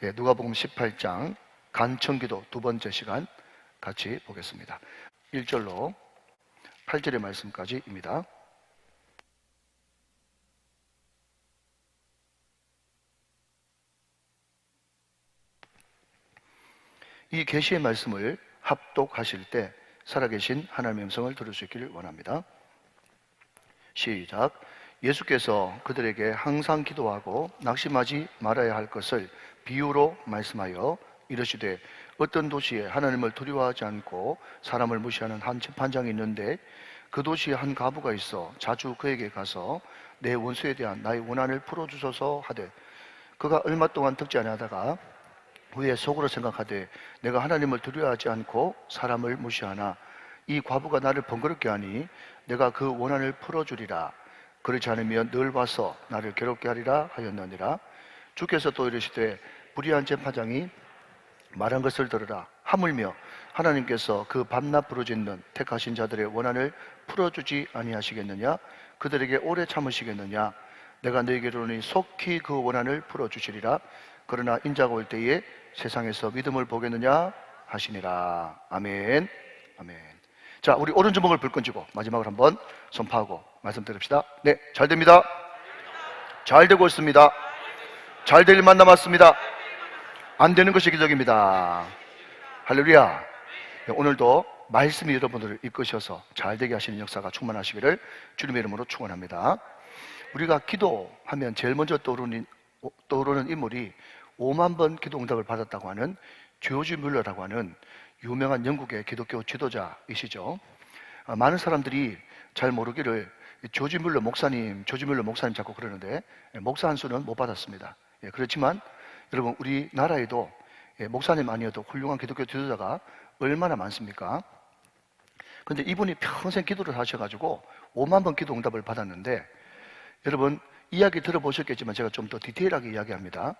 누가복음 18장 간청기도 두 번째 시간 같이 보겠습니다. 1절로 8절의 말씀까지입니다. 이 계시의 말씀을 합독하실 때 살아계신 하나님의 음성을 들을 수 있기를 원합니다. 시작. 예수께서 그들에게 항상 기도하고 낙심하지 말아야 할 것을 비유로 말씀하여 이르시되, 어떤 도시에 하나님을 두려워하지 않고 사람을 무시하는 한 재판장이 있는데, 그 도시에 한 과부가 있어 자주 그에게 가서 내 원수에 대한 나의 원한을 풀어주소서 하되, 그가 얼마 동안 듣지 아니하다가 후에 속으로 생각하되, 내가 하나님을 두려워하지 않고 사람을 무시하나 이 과부가 나를 번거롭게 하니 내가 그 원한을 풀어주리라. 그렇지 않으면 늘 와서 나를 괴롭게 하리라 하였느니라. 주께서 또 이르시되, 불의한 재판장이 말한 것을 들으라. 하물며 하나님께서 그 밤낮 부르짖는 택하신 자들의 원한을 풀어주지 아니하시겠느냐? 그들에게 오래 참으시겠느냐? 내가 너에게 이르노니 속히 그 원한을 풀어주시리라. 그러나 인자가 올 때에 세상에서 믿음을 보겠느냐 하시니라. 아멘. 아멘. 자, 우리 오른 주먹을 불끈 쥐고 마지막으로 한번 선포하고 말씀 들읍시다. 네, 잘 됩니다. 잘 되고 있습니다. 잘 될 일만 남았습니다. 안 되는 것이 기적입니다. 할렐루야. 오늘도 말씀이 여러분들을 이끄셔서 잘 되게 하시는 역사가 충만하시기를 주님의 이름으로 축원합니다. 우리가 기도하면 제일 먼저 떠오르는 인물이 5만 번 기도 응답을 받았다고 하는 조지 뮬러라고 하는 유명한 영국의 기독교 지도자이시죠. 많은 사람들이 잘 모르기를 조지 뮬러 목사님 자꾸 그러는데, 목사 한 수는 못 받았습니다. 그렇지만 여러분, 우리나라에도 목사님 아니어도 훌륭한 기독교 지도자가 얼마나 많습니까? 근데 이분이 평생 기도를 하셔가지고 5만 번 기도 응답을 받았는데, 여러분 이야기 들어보셨겠지만 제가 좀 더 디테일하게 이야기합니다.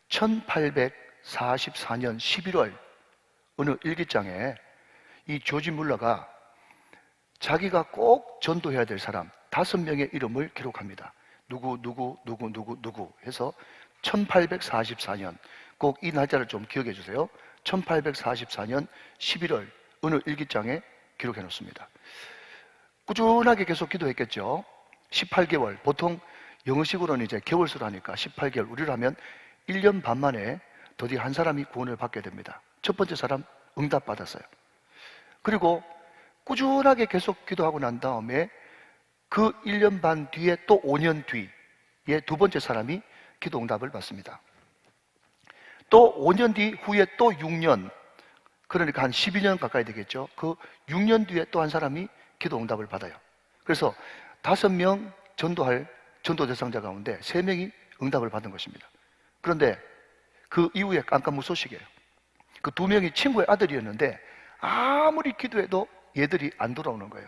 1844년 11월 어느 일기장에 이 조지 뮬러가 자기가 꼭 전도해야 될 사람 5명의 이름을 기록합니다. 누구 해서 1844년, 꼭 이 날짜를 좀 기억해 주세요. 1844년 11월 어느 일기장에 기록해 놓습니다. 꾸준하게 계속 기도했겠죠. 18개월, 보통 영어식으로는 이제 개월수로 하니까 18개월, 우리로 하면 1년 반 만에 드디어 한 사람이 구원을 받게 됩니다. 첫 번째 사람 응답 받았어요. 그리고 꾸준하게 계속 기도하고 난 다음에 그 1년 반 뒤에 또 5년 뒤에 두 번째 사람이 기도 응답을 받습니다. 또 5년 뒤 후에 또 6년, 그러니까 한 12년 가까이 되겠죠. 그 6년 뒤에 또 한 사람이 기도 응답을 받아요. 그래서 5명 전도할 전도 대상자 가운데 3명이 응답을 받은 것입니다. 그런데 그 이후에 깜깜무소식이에요. 그 2명이 친구의 아들이었는데 아무리 기도해도 얘들이 안 돌아오는 거예요.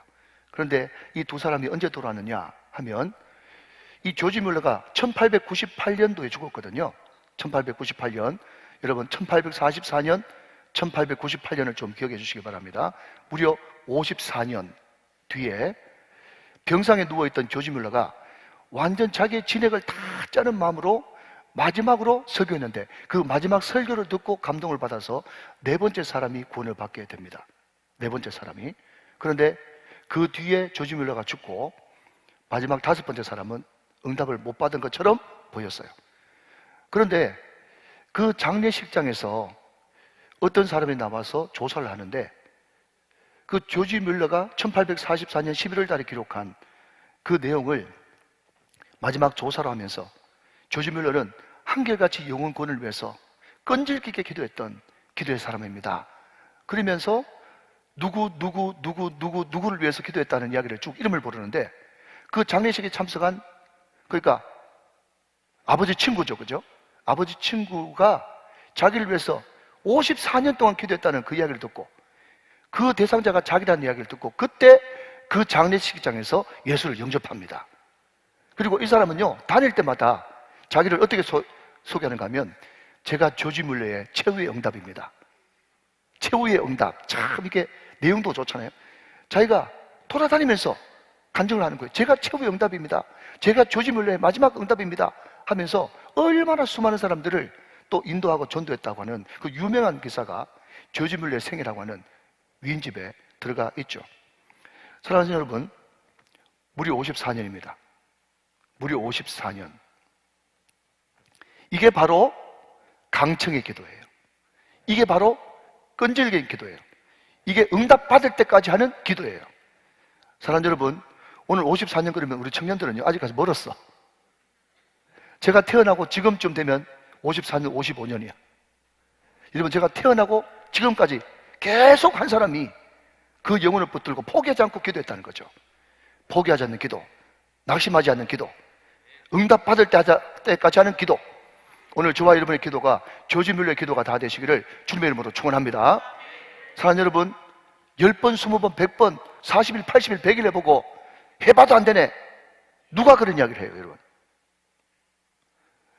그런데 이 두 사람이 언제 돌아왔느냐 하면, 이 조지 뮬러가 1898년도에 죽었거든요. 1898년. 여러분 1844년, 1898년을 좀 기억해 주시기 바랍니다. 무려 54년 뒤에 병상에 누워있던 조지 뮬러가 완전 자기의 진액을 다 짜는 마음으로 마지막으로 설교했는데, 그 마지막 설교를 듣고 감동을 받아서 네 번째 사람이 구원을 받게 됩니다. 네 번째 사람이. 그런데 그 뒤에 조지 뮬러가 죽고 마지막 5번째 사람은 응답을 못 받은 것처럼 보였어요. 그런데 그 장례식장에서 어떤 사람이 나와서 조사를 하는데, 그 조지 뮬러가 1844년 11월 달에 기록한 그 내용을 마지막 조사를 하면서, 조지 뮬러는 한결같이 영혼 구원을 위해서 끈질기게 기도했던 기도의 사람입니다. 그러면서 누구를 위해서 기도했다는 이야기를 쭉 이름을 부르는데, 그 장례식에 참석한, 그러니까 아버지 친구죠, 그죠? 아버지 친구가 자기를 위해서 54년 동안 기도했다는 그 이야기를 듣고, 그 대상자가 자기라는 이야기를 듣고, 그때 그 장례식장에서 예수를 영접합니다. 그리고 이 사람은요, 다닐 때마다 자기를 어떻게 소개하는가 하면, 제가 조지 뮬러의 최후의 응답입니다. 최후의 응답. 참 이게 내용도 좋잖아요. 자기가 돌아다니면서 간증을 하는 거예요. 제가 최후의 응답입니다. 제가 조지 뮬러의 마지막 응답입니다 하면서 얼마나 수많은 사람들을 또 인도하고 전도했다고 하는 그 유명한 기사가 조지 뮬러의 생애라고 하는 위인집에 들어가 있죠. 사랑하는 여러분, 무려 54년입니다. 무려 54년. 이게 바로 강청의 기도예요. 이게 바로 끈질긴 기도예요. 이게 응답받을 때까지 하는 기도예요. 사랑하는 여러분, 오늘 54년 그러면 우리 청년들은요, 아직까지 멀었어. 제가 태어나고 지금쯤 되면 54년, 55년이야. 여러분, 제가 태어나고 지금까지 계속 한 사람이 그 영혼을 붙들고 포기하지 않고 기도했다는 거죠. 포기하지 않는 기도, 낙심하지 않는 기도, 응답받을 때까지 하는 기도. 오늘 저와 여러분의 기도가 조지 뮬러의 기도가 다 되시기를 주님의 이름으로 축원합니다. 사랑하는 여러분, 10번, 20번, 100번, 40일, 80일, 100일 해보고 해봐도 안 되네. 누가 그런 이야기를 해요, 여러분?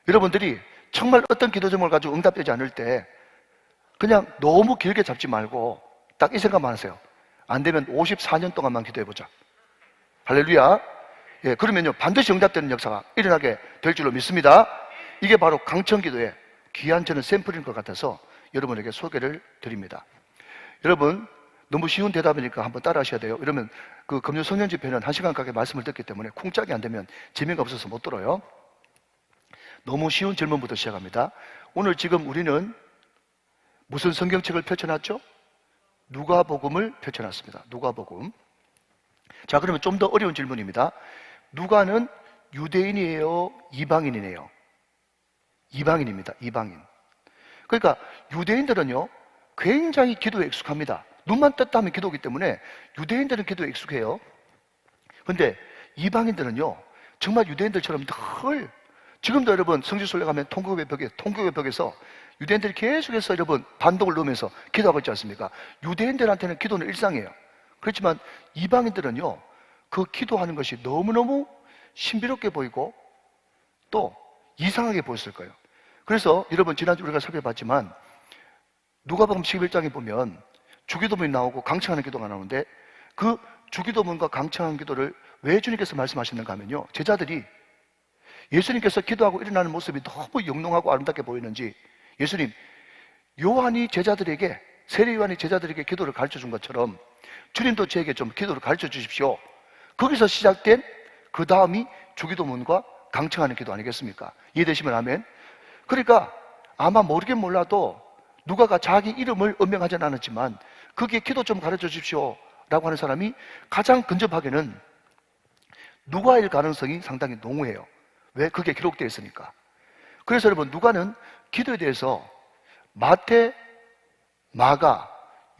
여러분들이 정말 어떤 기도 제목을 가지고 응답되지 않을 때 그냥 너무 길게 잡지 말고 딱 이 생각만 하세요. 안 되면 54년 동안만 기도해보자. 할렐루야. 예, 그러면요, 반드시 응답되는 역사가 일어나게 될 줄로 믿습니다. 이게 바로 강청기도의 귀한 저는 샘플인 것 같아서 여러분에게 소개를 드립니다. 여러분, 너무 쉬운 대답이니까 한번 따라 하셔야 돼요. 이러면 그 금요 성령 집회는 1시간 가까이 말씀을 듣기 때문에 쿵짝이 안 되면 재미가 없어서 못 들어요. 너무 쉬운 질문부터 시작합니다. 오늘 지금 우리는 무슨 성경책을 펼쳐놨죠? 누가복음을 펼쳐놨습니다. 누가복음. 자, 그러면 좀 더 어려운 질문입니다. 누가는 유대인이에요? 이방인이에요? 이방인입니다. 이방인. 그러니까 유대인들은요, 굉장히 기도에 익숙합니다. 눈만 떴다 하면 기도이기 때문에 유대인들은 기도에 익숙해요. 그런데 이방인들은요, 정말 유대인들처럼 늘, 지금도 여러분 성지순례 가면 통곡의 벽에서 유대인들이 계속해서 여러분 반동을 넣으면서 기도하고 있지 않습니까? 유대인들한테는 기도는 일상이에요. 그렇지만 이방인들은요, 그 기도하는 것이 너무너무 신비롭게 보이고 또 이상하게 보였을 거예요. 그래서 여러분 지난주 우리가 살펴봤지만 누가복음 11장에 보면 주기도문이 나오고 강청하는 기도가 나오는데 그 주기도문과 강청하는 기도를 왜 주님께서 말씀하셨는가 하면요, 제자들이 예수님께서 기도하고 일어나는 모습이 너무 영롱하고 아름답게 보이는지 예수님, 요한이 제자들에게, 세례 요한이 제자들에게 기도를 가르쳐 준 것처럼 주님도 저에게 좀 기도를 가르쳐 주십시오. 거기서 시작된 그 다음이 주기도문과 강청하는 기도 아니겠습니까? 이해되시면 아멘. 그러니까 아마 모르긴 몰라도 누가가 자기 이름을 언명하진 않았지만 거기에 기도 좀 가르쳐 주십시오 라고 하는 사람이 가장 근접하게는 누가일 가능성이 상당히 농후해요. 왜? 그게 기록되어 있으니까. 그래서 여러분, 누가는 기도에 대해서 마태, 마가,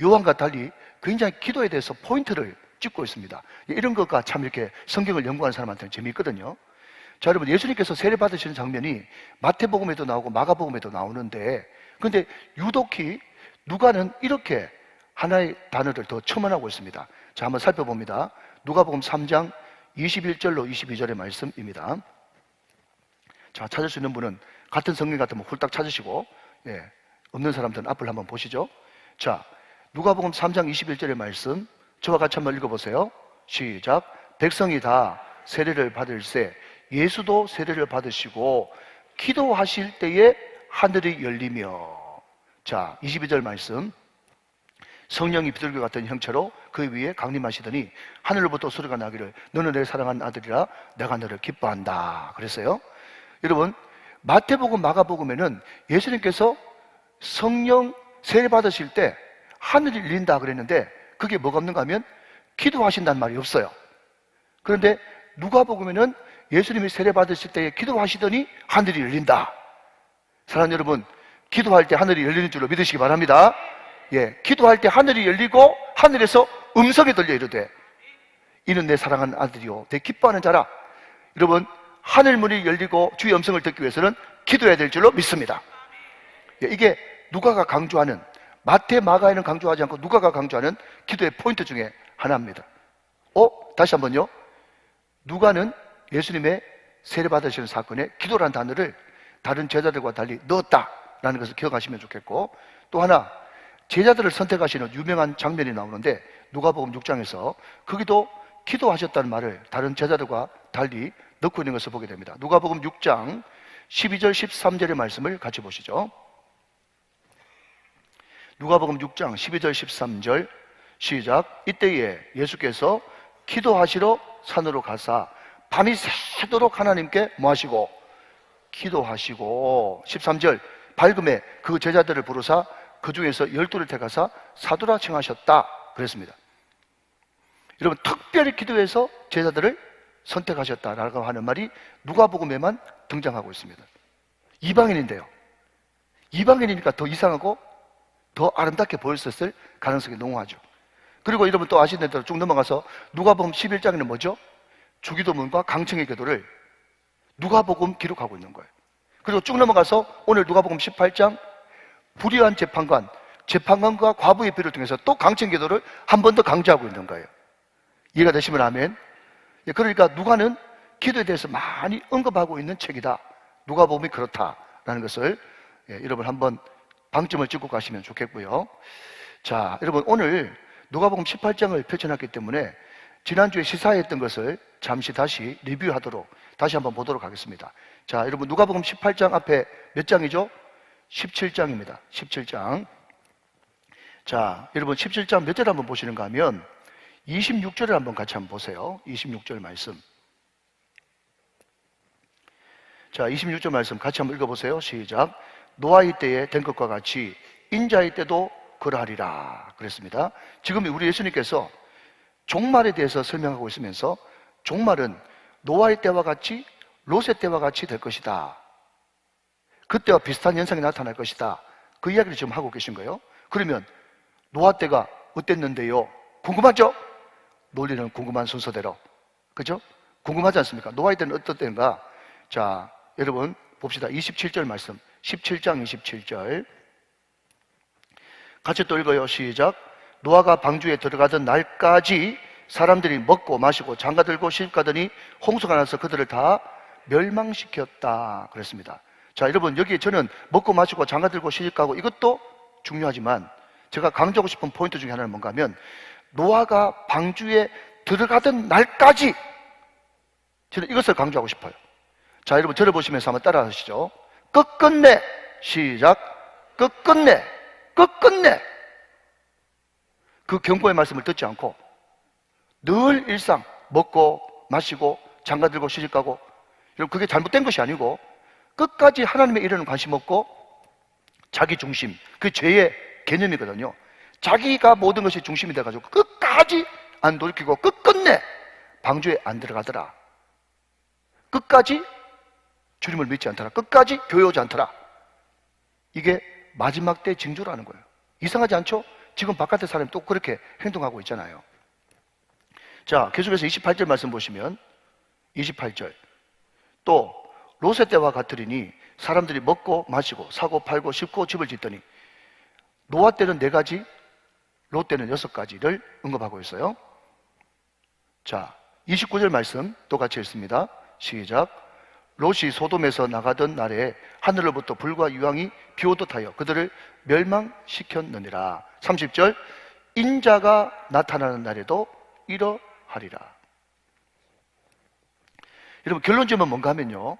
요한과 달리 굉장히 기도에 대해서 포인트를 찍고 있습니다. 이런 것과 참 이렇게 성경을 연구하는 사람한테는 재미있거든요. 자, 여러분, 예수님께서 세례 받으시는 장면이 마태복음에도 나오고 마가복음에도 나오는데, 근데 유독히 누가는 이렇게 하나의 단어를 더 첨언하고 있습니다. 자, 한번 살펴봅니다. 누가복음 3장 21절로 22절의 말씀입니다. 자, 찾을 수 있는 분은 같은 성경 같으면 훌딱 찾으시고, 예, 없는 사람들은 앞을 한번 보시죠. 자, 누가복음 3장 21절의 말씀, 저와 같이 한번 읽어보세요. 시작. 백성이 다 세례를 받을세 예수도 세례를 받으시고 기도하실 때에 하늘이 열리며. 자, 22절 말씀. 성령이 비둘기 같은 형체로 그 위에 강림하시더니 하늘로부터 소리가 나기를 너는 내 사랑하는 아들이라 내가 너를 기뻐한다 그랬어요. 여러분, 마태복음, 마가복음에는 예수님께서 성령 세례 받으실 때 하늘이 열린다 그랬는데 그게 뭐가 없는가 하면 기도하신다는 말이 없어요. 그런데 누가복음에는 예수님이 세례 받으실 때에 기도하시더니 하늘이 열린다. 사랑하는 여러분, 기도할 때 하늘이 열리는 줄로 믿으시기 바랍니다. 예, 기도할 때 하늘이 열리고 하늘에서 음성이 들려 이르되 이는 내 사랑하는 아들이요 내 기뻐하는 자라. 여러분, 하늘문이 열리고 주의 음성을 듣기 위해서는 기도해야 될 줄로 믿습니다. 예, 이게 누가가 강조하는, 마태, 마가에는 강조하지 않고 누가가 강조하는 기도의 포인트 중에 하나입니다. 다시 한번요. 누가는 예수님의 세례 받으시는 사건에 기도라는 단어를 다른 제자들과 달리 넣었다라는 것을 기억하시면 좋겠고, 또 하나 제자들을 선택하시는 유명한 장면이 나오는데 누가복음 6장에서 거기도 기도하셨다는 말을 다른 제자들과 달리 넣고 있는 것을 보게 됩니다. 누가복음 6장 12절 13절의 말씀을 같이 보시죠. 누가복음 6장 12절 13절 시작. 이때에 예수께서 기도하시러 산으로 가사 밤이 새도록 하나님께 뭐 하시고? 기도하시고. 13절 밝음에 그 제자들을 부르사 그 중에서 12를 택하사 사도라 칭하셨다 그랬습니다. 여러분, 특별히 기도해서 제자들을 선택하셨다라고 하는 말이 누가복음에만 등장하고 있습니다. 이방인인데요. 이방인이니까 더 이상하고 더 아름답게 보였었을 가능성이 농후하죠. 그리고 여러분 또 아시는 대로 쭉 넘어가서 누가복음 11장에는 뭐죠? 주기도문과 강청의 기도를 누가복음 기록하고 있는 거예요. 그리고 쭉 넘어가서 오늘 누가복음 18장 불의한 재판관과 과부의 비를 통해서 또 강청 기도를 한 번 더 강조하고 있는 거예요. 이해가 되시면 아멘. 그러니까 누가는 기도에 대해서 많이 언급하고 있는 책이다. 누가복음이 그렇다라는 것을 여러분 한번 방점을 찍고 가시면 좋겠고요. 자, 여러분 오늘 누가복음 18장을 펼쳐놨기 때문에 지난주에 시사했던 것을 잠시 다시 리뷰하도록 다시 한번 보도록 하겠습니다. 자, 여러분 누가복음 18장 앞에 몇 장이죠? 17장입니다. 17장. 자, 여러분 17장 몇 절 한번 보시는가 하면 26절을 한번 같이 한번 보세요. 26절 말씀. 자, 26절 말씀 같이 한번 읽어보세요. 시작. 노아의 때에 된 것과 같이 인자의 때도 그러하리라 그랬습니다. 지금 우리 예수님께서 종말에 대해서 설명하고 있으면서 종말은 노아의 때와 같이 롯의 때와 같이 될 것이다. 그때와 비슷한 현상이 나타날 것이다. 그 이야기를 지금 하고 계신 거예요. 그러면 노아 때가 어땠는데요? 궁금하죠? 논리는 궁금한 순서대로. 그죠? 궁금하지 않습니까? 노아의 때는 어떤 때인가? 자, 여러분 봅시다. 27절 말씀. 17장 27절. 같이 또 읽어요. 시작. 노아가 방주에 들어가던 날까지 사람들이 먹고 마시고 장가들고 시집가더니 홍수가 나서 그들을 다 멸망시켰다 그랬습니다. 자, 여러분 여기에 저는 먹고 마시고 장가들고 시집가고 이것도 중요하지만 제가 강조하고 싶은 포인트 중에 하나는 뭔가 하면 노아가 방주에 들어가던 날까지 저는 이것을 강조하고 싶어요. 자, 여러분 저를 보시면서 한번 따라 하시죠. 끝끝내. 시작. 끝끝내. 끝끝내. 그 경고의 말씀을 듣지 않고 늘 일상 먹고 마시고 장가들고 시집가고, 여러분 그게 잘못된 것이 아니고 끝까지 하나님의 일에는 관심 없고 자기 중심, 그 죄의 개념이거든요. 자기가 모든 것이 중심이 돼가지고 끝까지 안 돌이키고 끝끝내 방주에 안 들어가더라. 끝까지 주님을 믿지 않더라. 끝까지 교회 오지 않더라. 이게 마지막 때 징조라는 거예요. 이상하지 않죠? 지금 바깥의 사람이 또 그렇게 행동하고 있잖아요. 자, 계속해서 28절 말씀 보시면 28절. 또 롯의 때와 같으리니 사람들이 먹고 마시고 사고 팔고 씹고 집을 짓더니 노아 때는 4가지, 롯 때는 6가지를 언급하고 있어요. 자, 29절 말씀 똑같이 읽습니다. 시작. 롯이 소돔에서 나가던 날에 하늘로부터 불과 유황이 비오듯 하여 그들을 멸망시켰느니라. 30절. 인자가 나타나는 날에도 이러하리라. 여러분 결론적으로 뭔가 하면요,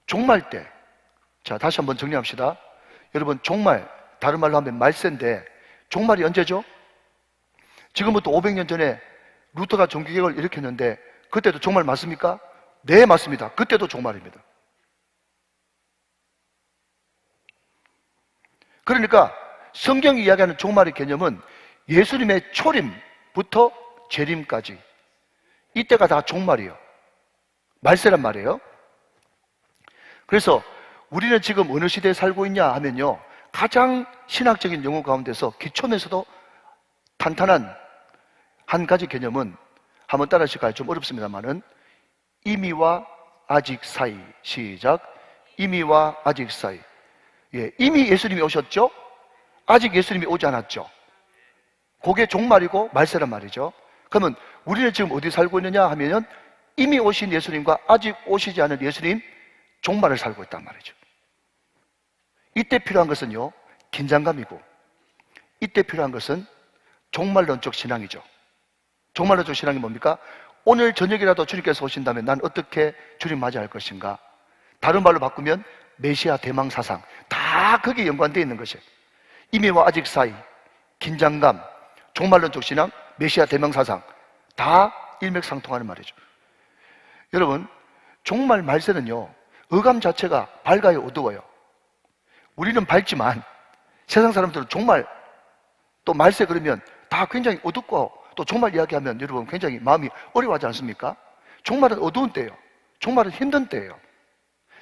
종말 때, 자 다시 한번 정리합시다. 여러분 종말, 다른 말로 하면 말세인데 종말이 언제죠? 지금부터 500년 전에 루터가 종교개혁을 일으켰는데 그때도 종말 맞습니까? 네, 맞습니다. 그때도 종말입니다. 그러니까 성경이 이야기하는 종말의 개념은 예수님의 초림부터 재림까지 이때가 다 종말이에요. 말세란 말이에요. 그래서 우리는 지금 어느 시대에 살고 있냐 하면요, 가장 신학적인 용어 가운데서 기초면서도 탄탄한 한 가지 개념은 한번 따라하실까요? 좀 어렵습니다만은 이미와 아직 사이. 시작. 이미와 아직 사이. 예, 이미 예수님이 오셨죠? 아직 예수님이 오지 않았죠? 그게 종말이고 말세란 말이죠. 그러면 우리는 지금 어디 살고 있느냐 하면은 이미 오신 예수님과 아직 오시지 않은 예수님 종말을 살고 있단 말이죠. 이때 필요한 것은요, 긴장감이고 이때 필요한 것은 종말론적 신앙이죠. 종말론적 신앙이 뭡니까? 오늘 저녁이라도 주님께서 오신다면 난 어떻게 주님 맞이할 것인가? 다른 말로 바꾸면 메시아 대망 사상, 다 거기에 연관되어 있는 것이에요. 임의와 아직 사이, 긴장감, 종말론적 신앙, 메시아 대명사상 다 일맥상통하는 말이죠. 여러분, 종말 말세는요, 어감 자체가 밝아요, 어두워요? 우리는 밝지만 세상 사람들은 종말 또 말세 그러면 다 굉장히 어둡고 또 종말 이야기하면 여러분 굉장히 마음이 어려워하지 않습니까? 종말은 어두운 때예요. 종말은 힘든 때예요.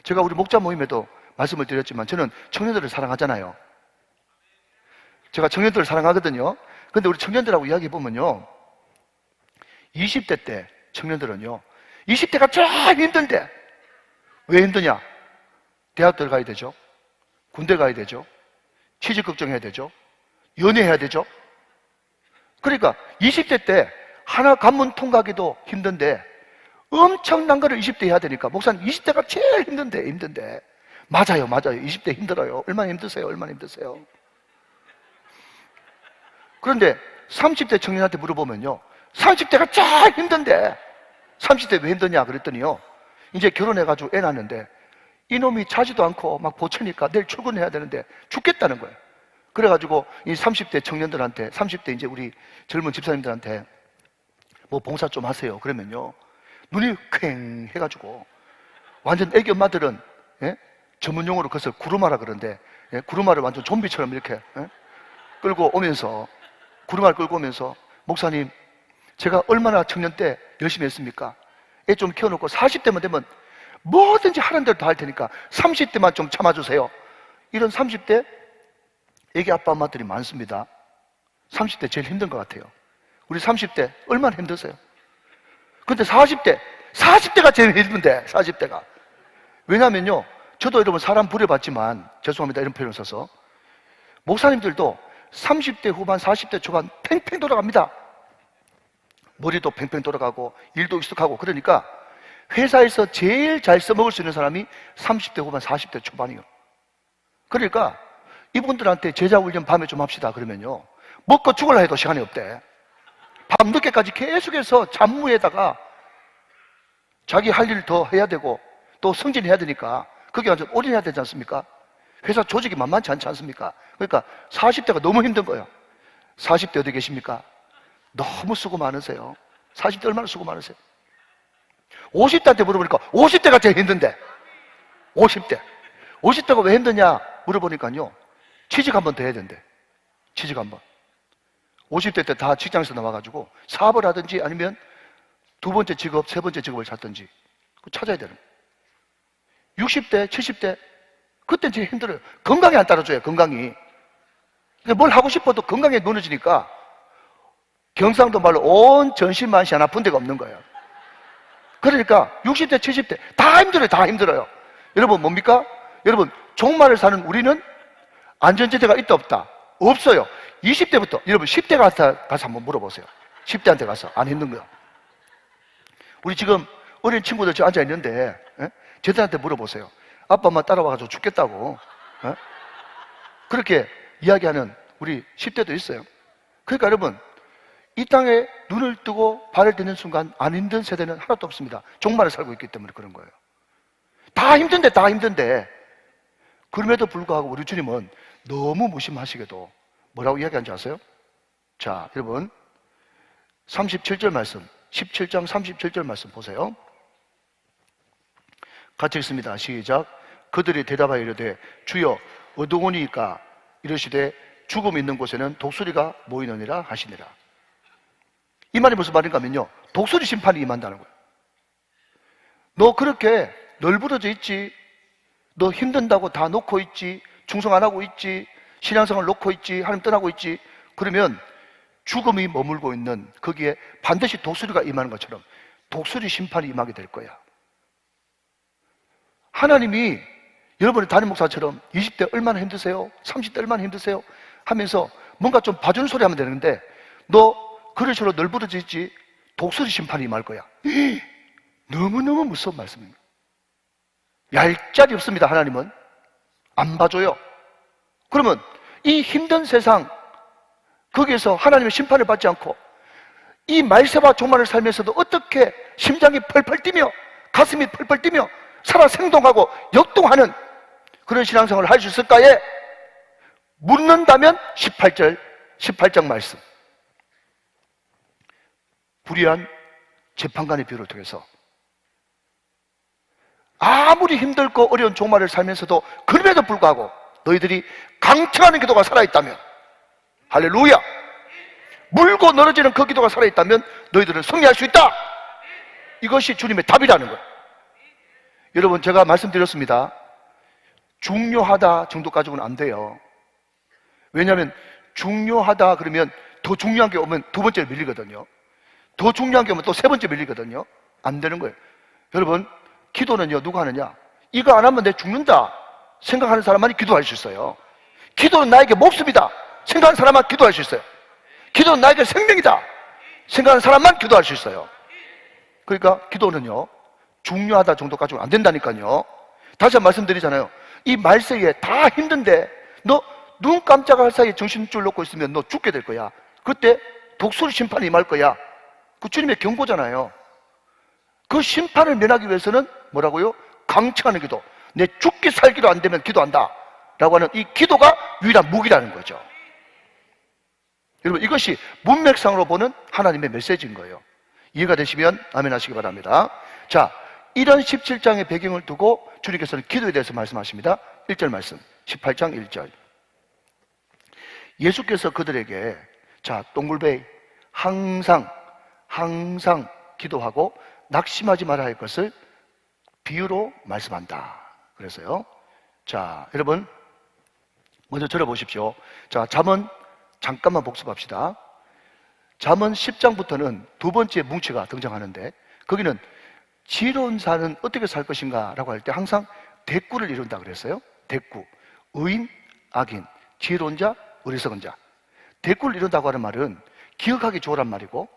제가 우리 목자 모임에도 말씀을 드렸지만 저는 청년들을 사랑하잖아요. 제가 청년들을 사랑하거든요. 근데 우리 청년들하고 이야기해보면요, 20대 때 청년들은요, 20대가 참 힘든데 왜 힘드냐? 대학 들어가야 되죠. 군대 가야 되죠. 취직 걱정해야 되죠. 연애해야 되죠. 그러니까 20대 때 하나 관문 통과하기도 힘든데 엄청난 거를 20대 해야 되니까 목사님 20대가 제일 힘든데 맞아요 20대 힘들어요. 얼마나 힘드세요? 그런데 30대 청년한테 물어보면요, 30대가 제일 힘든데 30대 왜 힘드냐 그랬더니요, 이제 결혼해가지고 애 낳았는데 이놈이 자지도 않고 막 보채니까 내일 출근해야 되는데 죽겠다는 거예요. 그래가지고 이 30대 청년들한테, 30대 이제 우리 젊은 집사님들한테 뭐 봉사 좀 하세요 그러면요, 눈이 퀭 해가지고 완전 애기 엄마들은, 예? 전문용어로 그것을 구루마라 그러는데, 예? 구루마를 완전 좀비처럼 이렇게, 예? 끌고 오면서, 구루마를 끌고 오면서, 목사님 제가 얼마나 청년 때 열심히 했습니까? 애 좀 키워놓고 40대만 되면 뭐든지 하는 대로 다 할 테니까 30대만 좀 참아주세요. 이런 30대 애기 아빠 엄마들이 많습니다. 30대 제일 힘든 것 같아요. 우리 30대 얼마나 힘드세요? 근데 40대가 제일 힘든데, 40대가. 왜냐면요, 저도 여러분 사람 부려봤지만, 죄송합니다 이런 표현을 써서, 목사님들도 30대 후반 40대 초반 팽팽 돌아갑니다. 머리도 팽팽 돌아가고 일도 익숙하고. 그러니까 회사에서 제일 잘 써먹을 수 있는 사람이 30대 후반 40대 초반이에요. 그러니까 이분들한테 제자훈련 밤에 좀 합시다 그러면요, 먹고 죽을라 해도 시간이 없대. 밤늦게까지 계속해서 잡무에다가 자기 할 일 더 해야 되고 또 승진해야 되니까 거기 완전 올인해야 되지 않습니까? 회사 조직이 만만치 않지 않습니까? 그러니까 40대가 너무 힘든 거예요. 40대 어디 계십니까? 너무 수고 많으세요. 40대 얼마나 수고 많으세요? 50대한테 물어보니까 50대가 제일 힘든데, 50대가 왜 힘드냐 물어보니까요, 취직 한번 더 해야 된대. 취직 한번. 50대 때 다 직장에서 나와가지고 사업을 하든지 아니면 두 번째 직업, 세 번째 직업을 찾든지 찾아야 되는 거예요. 60대, 70대 그땐 제일 힘들어요. 건강이 안 따라줘요. 건강이. 뭘 하고 싶어도 건강이 무너지니까 경상도 말로 온 전신만시 안 아픈 데가 없는 거예요. 그러니까 60대, 70대 다 힘들어요. 다 힘들어요. 여러분 뭡니까? 여러분 종말을 사는 우리는 안전지대가 있다 없다? 없어요. 20대부터 여러분 10대 가서 한번 물어보세요. 10대한테 가서 안 힘든 거요. 우리 지금 어린 친구들 지금 앉아있는데, 예? 쟤들한테 물어보세요. 아빠 엄마 따라와가지고 죽겠다고, 예? 그렇게 이야기하는 우리 10대도 있어요. 그러니까 여러분 이 땅에 눈을 뜨고 발을 딛는 순간 안 힘든 세대는 하나도 없습니다. 종말을 살고 있기 때문에 그런 거예요. 다 힘든데 그럼에도 불구하고 우리 주님은 너무 무심하시게도 뭐라고 이야기하는지 아세요? 자, 여러분 37절 말씀, 17장 37절 말씀 보세요. 같이 읽습니다. 시작. 그들이 대답하여 이르되 주여 어두우니까 이르시되 죽음 있는 곳에는 독수리가 모이느니라 하시니라. 이 말이 무슨 말인가 하면요, 독수리 심판이 임한다는 거예요. 너 그렇게 널브러져 있지, 너 힘든다고 다 놓고 있지, 충성 안 하고 있지, 신앙생활 놓고 있지, 하나님 떠나고 있지, 그러면 죽음이 머물고 있는 거기에 반드시 독수리가 임하는 것처럼 독수리 심판이 임하게 될 거야. 하나님이 여러분의 담임 목사처럼 20대 얼마나 힘드세요? 30대 얼마나 힘드세요? 하면서 뭔가 좀 봐주는 소리 하면 되는데, 너 그런 식으로 널브러져 있지, 독수리 심판이 임할 거야. 너무너무 무서운 말씀입니다. 얄짤이 없습니다. 하나님은 안 봐줘요. 그러면 이 힘든 세상 거기에서 하나님의 심판을 받지 않고 이 말세와 종말을 살면서도 어떻게 심장이 펄펄 뛰며 가슴이 펄펄 뛰며 살아 생동하고 역동하는 그런 신앙생활을 할 수 있을까에 묻는다면 18장 말씀. 불의한 재판관의 비유를 통해서 아무리 힘들고 어려운 종말을 살면서도 그럼에도 불구하고 너희들이 강청하는 기도가 살아있다면, 할렐루야, 물고 늘어지는 그 기도가 살아있다면 너희들은 승리할 수 있다. 이것이 주님의 답이라는 거예요. 여러분, 제가 말씀드렸습니다. 중요하다 정도 가지고는 안 돼요. 왜냐하면 중요하다 그러면 더 중요한 게 오면 두 번째로 밀리거든요. 더 중요한 게 오면 또 세 번째 밀리거든요. 안 되는 거예요. 여러분, 기도는요, 누가 하느냐? 이거 안 하면 내 죽는다 생각하는 사람만이 기도할 수 있어요. 기도는 나에게 목숨이다 생각하는 사람만 기도할 수 있어요. 기도는 나에게 생명이다 생각하는 사람만 기도할 수 있어요. 그러니까 기도는요, 중요하다 정도까지는 안 된다니까요. 다시 한번 말씀드리잖아요. 이 말세에 다 힘든데 너 눈 깜짝할 사이에 정신줄 놓고 있으면 너 죽게 될 거야. 그때 독수리 심판이 임할 거야. 그 주님의 경고잖아요. 그 심판을 면하기 위해서는 뭐라고요? 강청하는 기도. 내 죽기 살기로 안 되면 기도한다 라고 하는 이 기도가 유일한 무기라는 거죠. 여러분, 이것이 문맥상으로 보는 하나님의 메시지인 거예요. 이해가 되시면 아멘 하시기 바랍니다. 자, 이런 17장의 배경을 두고 주님께서는 기도에 대해서 말씀하십니다. 1절 말씀, 18장 1절. 예수께서 그들에게, 자, 동굴베이, 항상 기도하고 낙심하지 말아야 할 것을 비유로 말씀한다. 그래서요. 자, 여러분, 먼저 들어보십시오. 자, 잠언 잠깐만 복습합시다. 잠언 10장부터는 두 번째 뭉치가 등장하는데, 거기는 지혜로운 자는 어떻게 살 것인가 라고 할 때 항상 대꾸를 이룬다 그랬어요. 대꾸. 의인, 악인, 지혜로운 자, 어리석은 자. 대꾸를 이룬다고 하는 말은 기억하기 좋으란 말이고,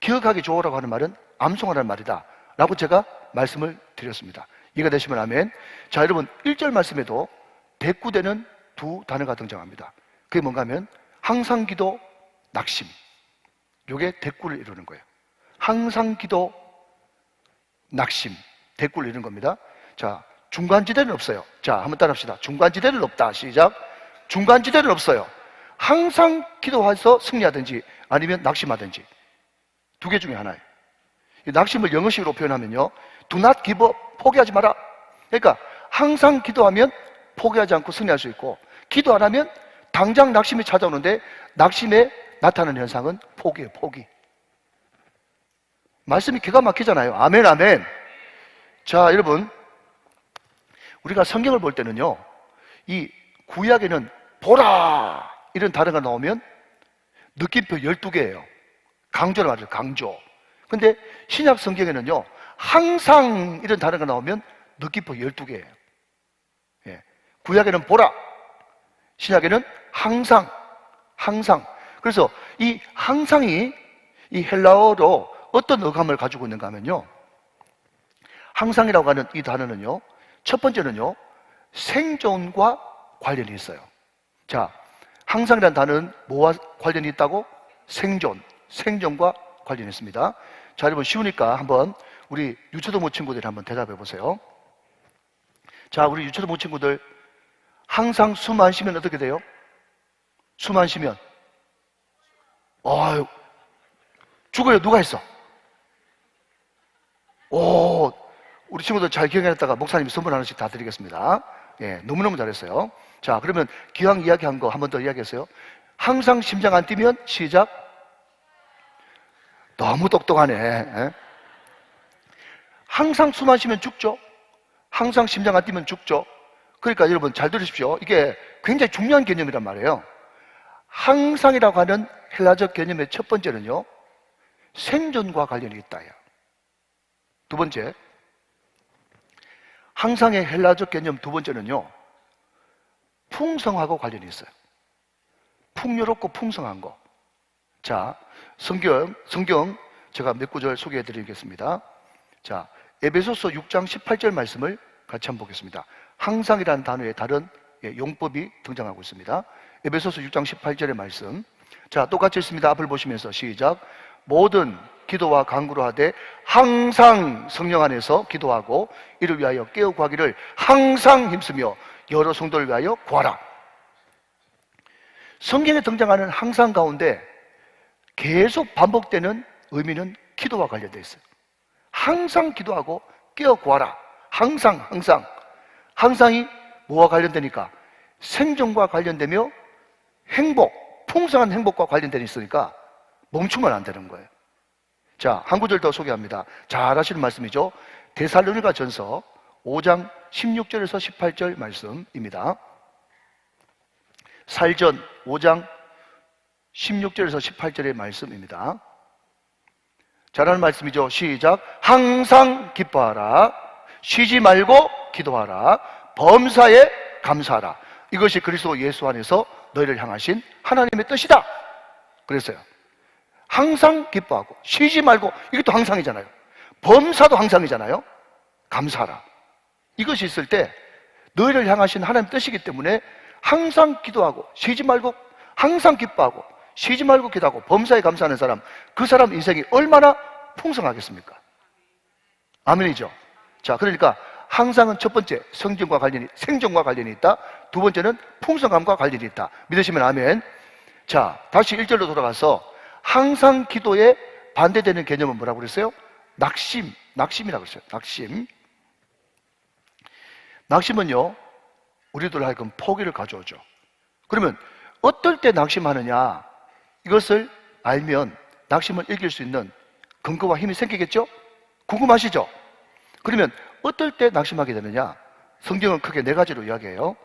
기억하기 좋으라고 하는 말은 암송하라는 말이다 라고 제가 말씀을 드렸습니다. 이해가 되시면 아멘. 자, 여러분, 1절 말씀에도 대꾸되는 두 단어가 등장합니다. 그게 뭔가 하면 항상 기도, 낙심. 이게 대꾸를 이루는 거예요. 항상 기도, 낙심, 대꾸를 이루는 겁니다. 자, 중간지대는 없어요. 자, 한번 따라합시다. 중간지대는 없다. 시작. 중간지대는 없어요. 항상 기도해서 승리하든지 아니면 낙심하든지 두 개 중에 하나예요. 이 낙심을 영어식으로 표현하면요, do not give up, 포기하지 마라. 그러니까 항상 기도하면 포기하지 않고 승리할 수 있고, 기도 안 하면 당장 낙심이 찾아오는데 낙심에 나타나는 현상은 포기예요. 포기. 말씀이 기가 막히잖아요. 아멘, 아멘. 자, 여러분, 우리가 성경을 볼 때는요, 이 구약에는 보라 이런 단어가 나오면 느낌표 12개예요. 강조를 말해요. 강조. 근데 신약 성경에는요, 항상 이런 단어가 나오면 느낌표 12개예요. 예. 구약에는 보라, 신약에는 항상. 그래서 이 항상이 이 헬라어로 어떤 어감을 가지고 있는가 하면요, 항상이라고 하는 이 단어는요, 첫 번째는요, 생존과 관련이 있어요. 자, 항상이라는 단어는 뭐와 관련이 있다고? 생존과 관련이 있습니다. 자, 여러분, 쉬우니까 한번 우리 유초도모 친구들 한번 대답해 보세요. 자, 우리 유초도모 친구들, 항상 숨 안 쉬면 어떻게 돼요? 숨 안 쉬면 죽어요. 누가 했어? 우리 친구들 잘 기억해놨다가 목사님이 선물 하나씩 다 드리겠습니다. 예, 너무너무 잘했어요. 자, 그러면 기왕 이야기한 거 한 번 더 이야기했어요. 항상 심장 안 뛰면 시작. 너무 똑똑하네. 예? 항상 숨 안 쉬면 죽죠. 항상 심장 안 뛰면 죽죠. 그러니까 여러분 잘 들으십시오. 이게 굉장히 중요한 개념이란 말이에요. 항상이라고 하는 헬라적 개념의 첫 번째는요, 생존과 관련이 있다. 두 번째, 항상의 헬라적 개념 두 번째는요, 풍성하고 관련이 있어요. 풍요롭고 풍성한 거. 자, 성경 제가 몇 구절 소개해 드리겠습니다. 자, 에베소서 6장 18절 말씀을 같이 한번 보겠습니다. 항상이라는 단어의 다른 용법이 등장하고 있습니다. 에베소서 6장 18절의 말씀. 자, 똑같이 있습니다. 앞을 보시면서 시작. 모든 기도와 간구로 하되 항상 성령 안에서 기도하고 이를 위하여 깨어 구하기를 항상 힘쓰며 여러 성도를 위하여 구하라. 성경에 등장하는 항상 가운데 계속 반복되는 의미는 기도와 관련되어 있어요. 항상 기도하고 깨어 구하라. 항상. 항상이 뭐와 관련되니까? 생존과 관련되며 행복, 풍성한 행복과 관련되어 있으니까 멈추면 안 되는 거예요. 자, 한 구절 더 소개합니다. 잘 아시는 말씀이죠. 데살로니가 전서 5장 16절에서 18절 말씀입니다. 살전 5장 16절에서 18절의 말씀입니다. 잘하는 말씀이죠. 시작. 항상 기뻐하라. 쉬지 말고 기도하라. 범사에 감사하라. 이것이 그리스도 예수 안에서 너희를 향하신 하나님의 뜻이다. 그랬어요. 항상 기뻐하고 쉬지 말고, 이것도 항상이잖아요. 범사도 항상이잖아요. 감사하라. 이것이 있을 때 너희를 향하신 하나님의 뜻이기 때문에 항상 기도하고 쉬지 말고, 항상 기뻐하고 쉬지 말고 기도하고 범사에 감사하는 사람, 그 사람 인생이 얼마나 풍성하겠습니까? 아멘이죠. 자, 그러니까 항상은 첫 번째 생존과 관련이 있다. 두 번째는 풍성함과 관련이 있다. 믿으시면 아멘. 자, 다시 1절로 돌아가서 항상 기도에 반대되는 개념은 뭐라고 그랬어요? 낙심이라고 그랬어요. 낙심은요, 우리들 하여금 포기를 가져오죠. 그러면 어떨 때 낙심하느냐, 이것을 알면 낙심을 이길 수 있는 근거와 힘이 생기겠죠? 궁금하시죠? 그러면 어떨 때 낙심하게 되느냐? 성경은 크게 네 가지로 이야기해요.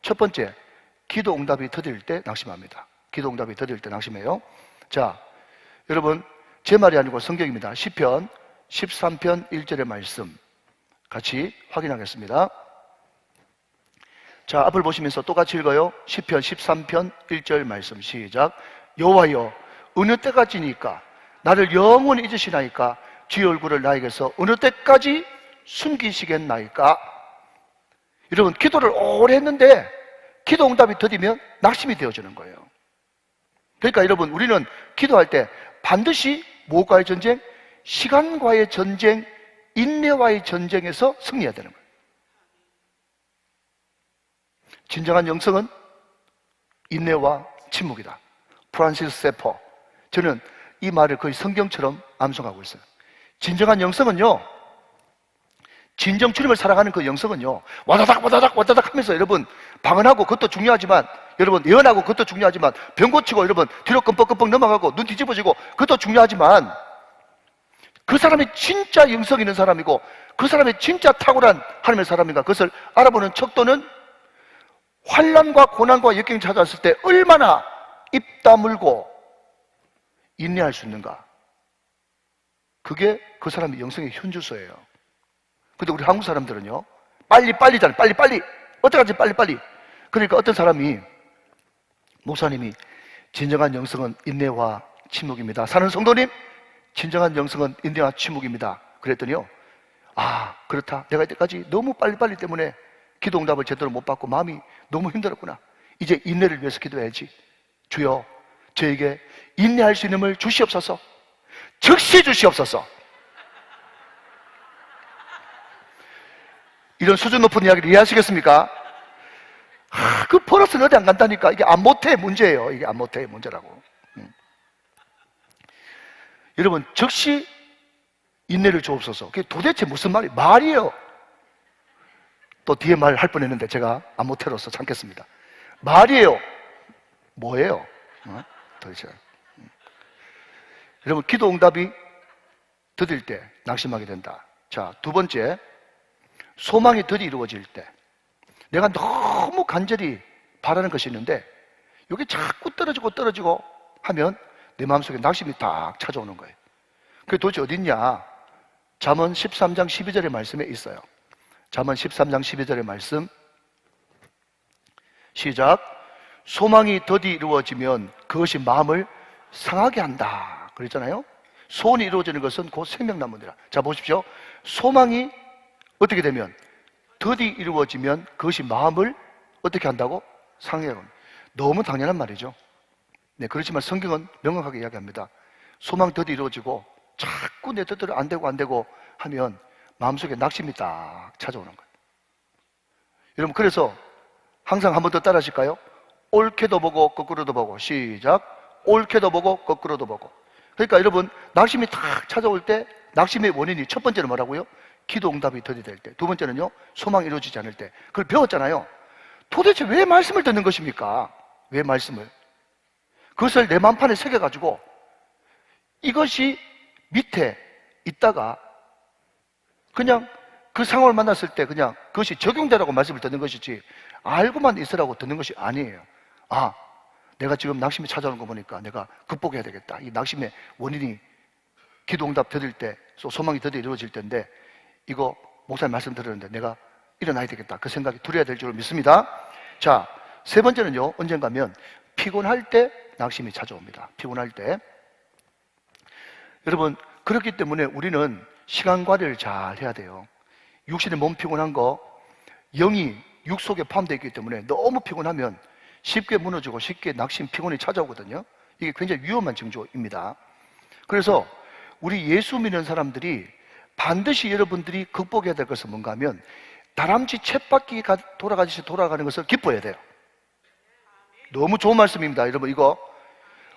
첫 번째, 기도 응답이 더딜 때 낙심합니다. 기도 응답이 더딜 때 낙심해요. 자, 여러분, 제 말이 아니고 성경입니다. 시편 13편 1절의 말씀 같이 확인하겠습니다. 자, 앞을 보시면서 똑같이 읽어요. 시편 13편 1절 말씀 시작. 여호와여, 어느 때까지니까 나를 영원히 잊으시나이까? 주의 얼굴을 나에게서 어느 때까지 숨기시겠나이까? 여러분, 기도를 오래 했는데 기도 응답이 더디면 낙심이 되어지는 거예요. 그러니까 여러분, 우리는 기도할 때 반드시 무엇과의 전쟁? 시간과의 전쟁, 인내와의 전쟁에서 승리해야 되는 거예요. 진정한 영성은 인내와 침묵이다. 프란시스 세퍼, 저는 이 말을 거의 성경처럼 암송하고 있어요. 진정한 영성은요, 진정 주님을 살아가는 그 영성은요, 와다닥 하면서 여러분 방언하고 그것도 중요하지만, 여러분 예언하고 그것도 중요하지만, 병 고치고 여러분 뒤로 끔뻑끔뻑 넘어가고 눈 뒤집어지고 그것도 중요하지만, 그 사람이 진짜 영성 있는 사람이고 그 사람이 진짜 탁월한 하나님의 사람인가, 그것을 알아보는 척도는 환난과 고난과 역경이 찾아왔을 때 얼마나 입 다물고 인내할 수 있는가, 그게 그 사람의 영성의 현주소예요. 근데 우리 한국 사람들은요, 빨리잖아요. 빨리 어떡하지, 빨리. 그러니까 어떤 사람이, 목사님이 진정한 영성은 인내와 침묵입니다, 사는 성도님, 진정한 영성은 인내와 침묵입니다, 그랬더니요, 아, 그렇다, 내가 이때까지 너무 빨리 때문에 기도 응답을 제대로 못 받고 마음이 너무 힘들었구나. 이제 인내를 위해서 기도해야지. 주여, 저에게 인내할 수 있는 힘을 주시옵소서. 즉시 주시옵소서. 이런 수준 높은 이야기를 이해하시겠습니까? 그 버릇은 어디 안 간다니까. 이게 안 못해 문제예요. 이게 안 못해 문제라고. 여러분, 즉시 인내를 주옵소서. 그게 도대체 무슨 말이에요? 또 뒤에 말 할 뻔했는데 제가 안 못해로서 참겠습니다. 말이에요. 뭐예요? 도대체. 여러분, 기도 응답이 더딜 때 낙심하게 된다. 자, 두 번째, 소망이 더디 이루어질 때, 내가 너무 간절히 바라는 것이 있는데 이게 자꾸 떨어지고 하면 내 마음속에 낙심이 딱 찾아오는 거예요. 그게 도대체 어디 있냐? 잠언 13장 12절의 말씀에 있어요. 잠언 13장 12절의 말씀 시작. 소망이 더디 이루어지면 그것이 마음을 상하게 한다 그랬잖아요. 소원이 이루어지는 것은 곧 생명나무니라. 자, 보십시오. 소망이 어떻게 되면, 더디 이루어지면 그것이 마음을 어떻게 한다고? 상해요. 너무 당연한 말이죠. 네, 그렇지만 성경은 명확하게 이야기합니다. 소망 더디 이루어지고 자꾸 내 뜻대로 안 되고 하면 마음속에 낙심이 딱 찾아오는 거예요. 여러분, 그래서 항상 한 번 더 따라 하실까요? 옳게도 보고 거꾸로도 보고. 시작. 옳게도 보고 거꾸로도 보고. 그러니까 여러분, 낙심이 탁 찾아올 때 낙심의 원인이 첫 번째는 뭐라고요? 기도 응답이 더디될 때. 두 번째는요, 소망이 이루어지지 않을 때. 그걸 배웠잖아요. 도대체 왜 말씀을 듣는 것입니까? 왜 말씀을? 그것을 내 마음판에 새겨가지고 이것이 밑에 있다가 그냥 그 상황을 만났을 때 그냥 그것이 적용되라고 말씀을 듣는 것이지 알고만 있으라고 듣는 것이 아니에요. 아, 내가 지금 낙심이 찾아오는 거 보니까 내가 극복해야 되겠다. 이 낙심의 원인이 기도 응답 드릴 때, 소망이 드디어 이루어질 때인데 이거 목사님 말씀 들었는데 내가 일어나야 되겠다. 그 생각이 들어야 될 줄 믿습니다. 자, 세 번째는요, 언젠가면 피곤할 때 낙심이 찾아옵니다. 피곤할 때. 여러분, 그렇기 때문에 우리는 시간 관리를 잘 해야 돼요. 육신의 몸 피곤한 거, 영이 육 속에 포함되어 있기 때문에 너무 피곤하면 쉽게 무너지고 쉽게 낙심, 피곤이 찾아오거든요. 이게 굉장히 위험한 징조입니다. 그래서 우리 예수 믿는 사람들이 반드시 여러분들이 극복해야 될 것은 뭔가 하면 다람쥐 쳇바퀴가 돌아가듯이 돌아가는 것을 기뻐해야 돼요. 너무 좋은 말씀입니다. 여러분, 이거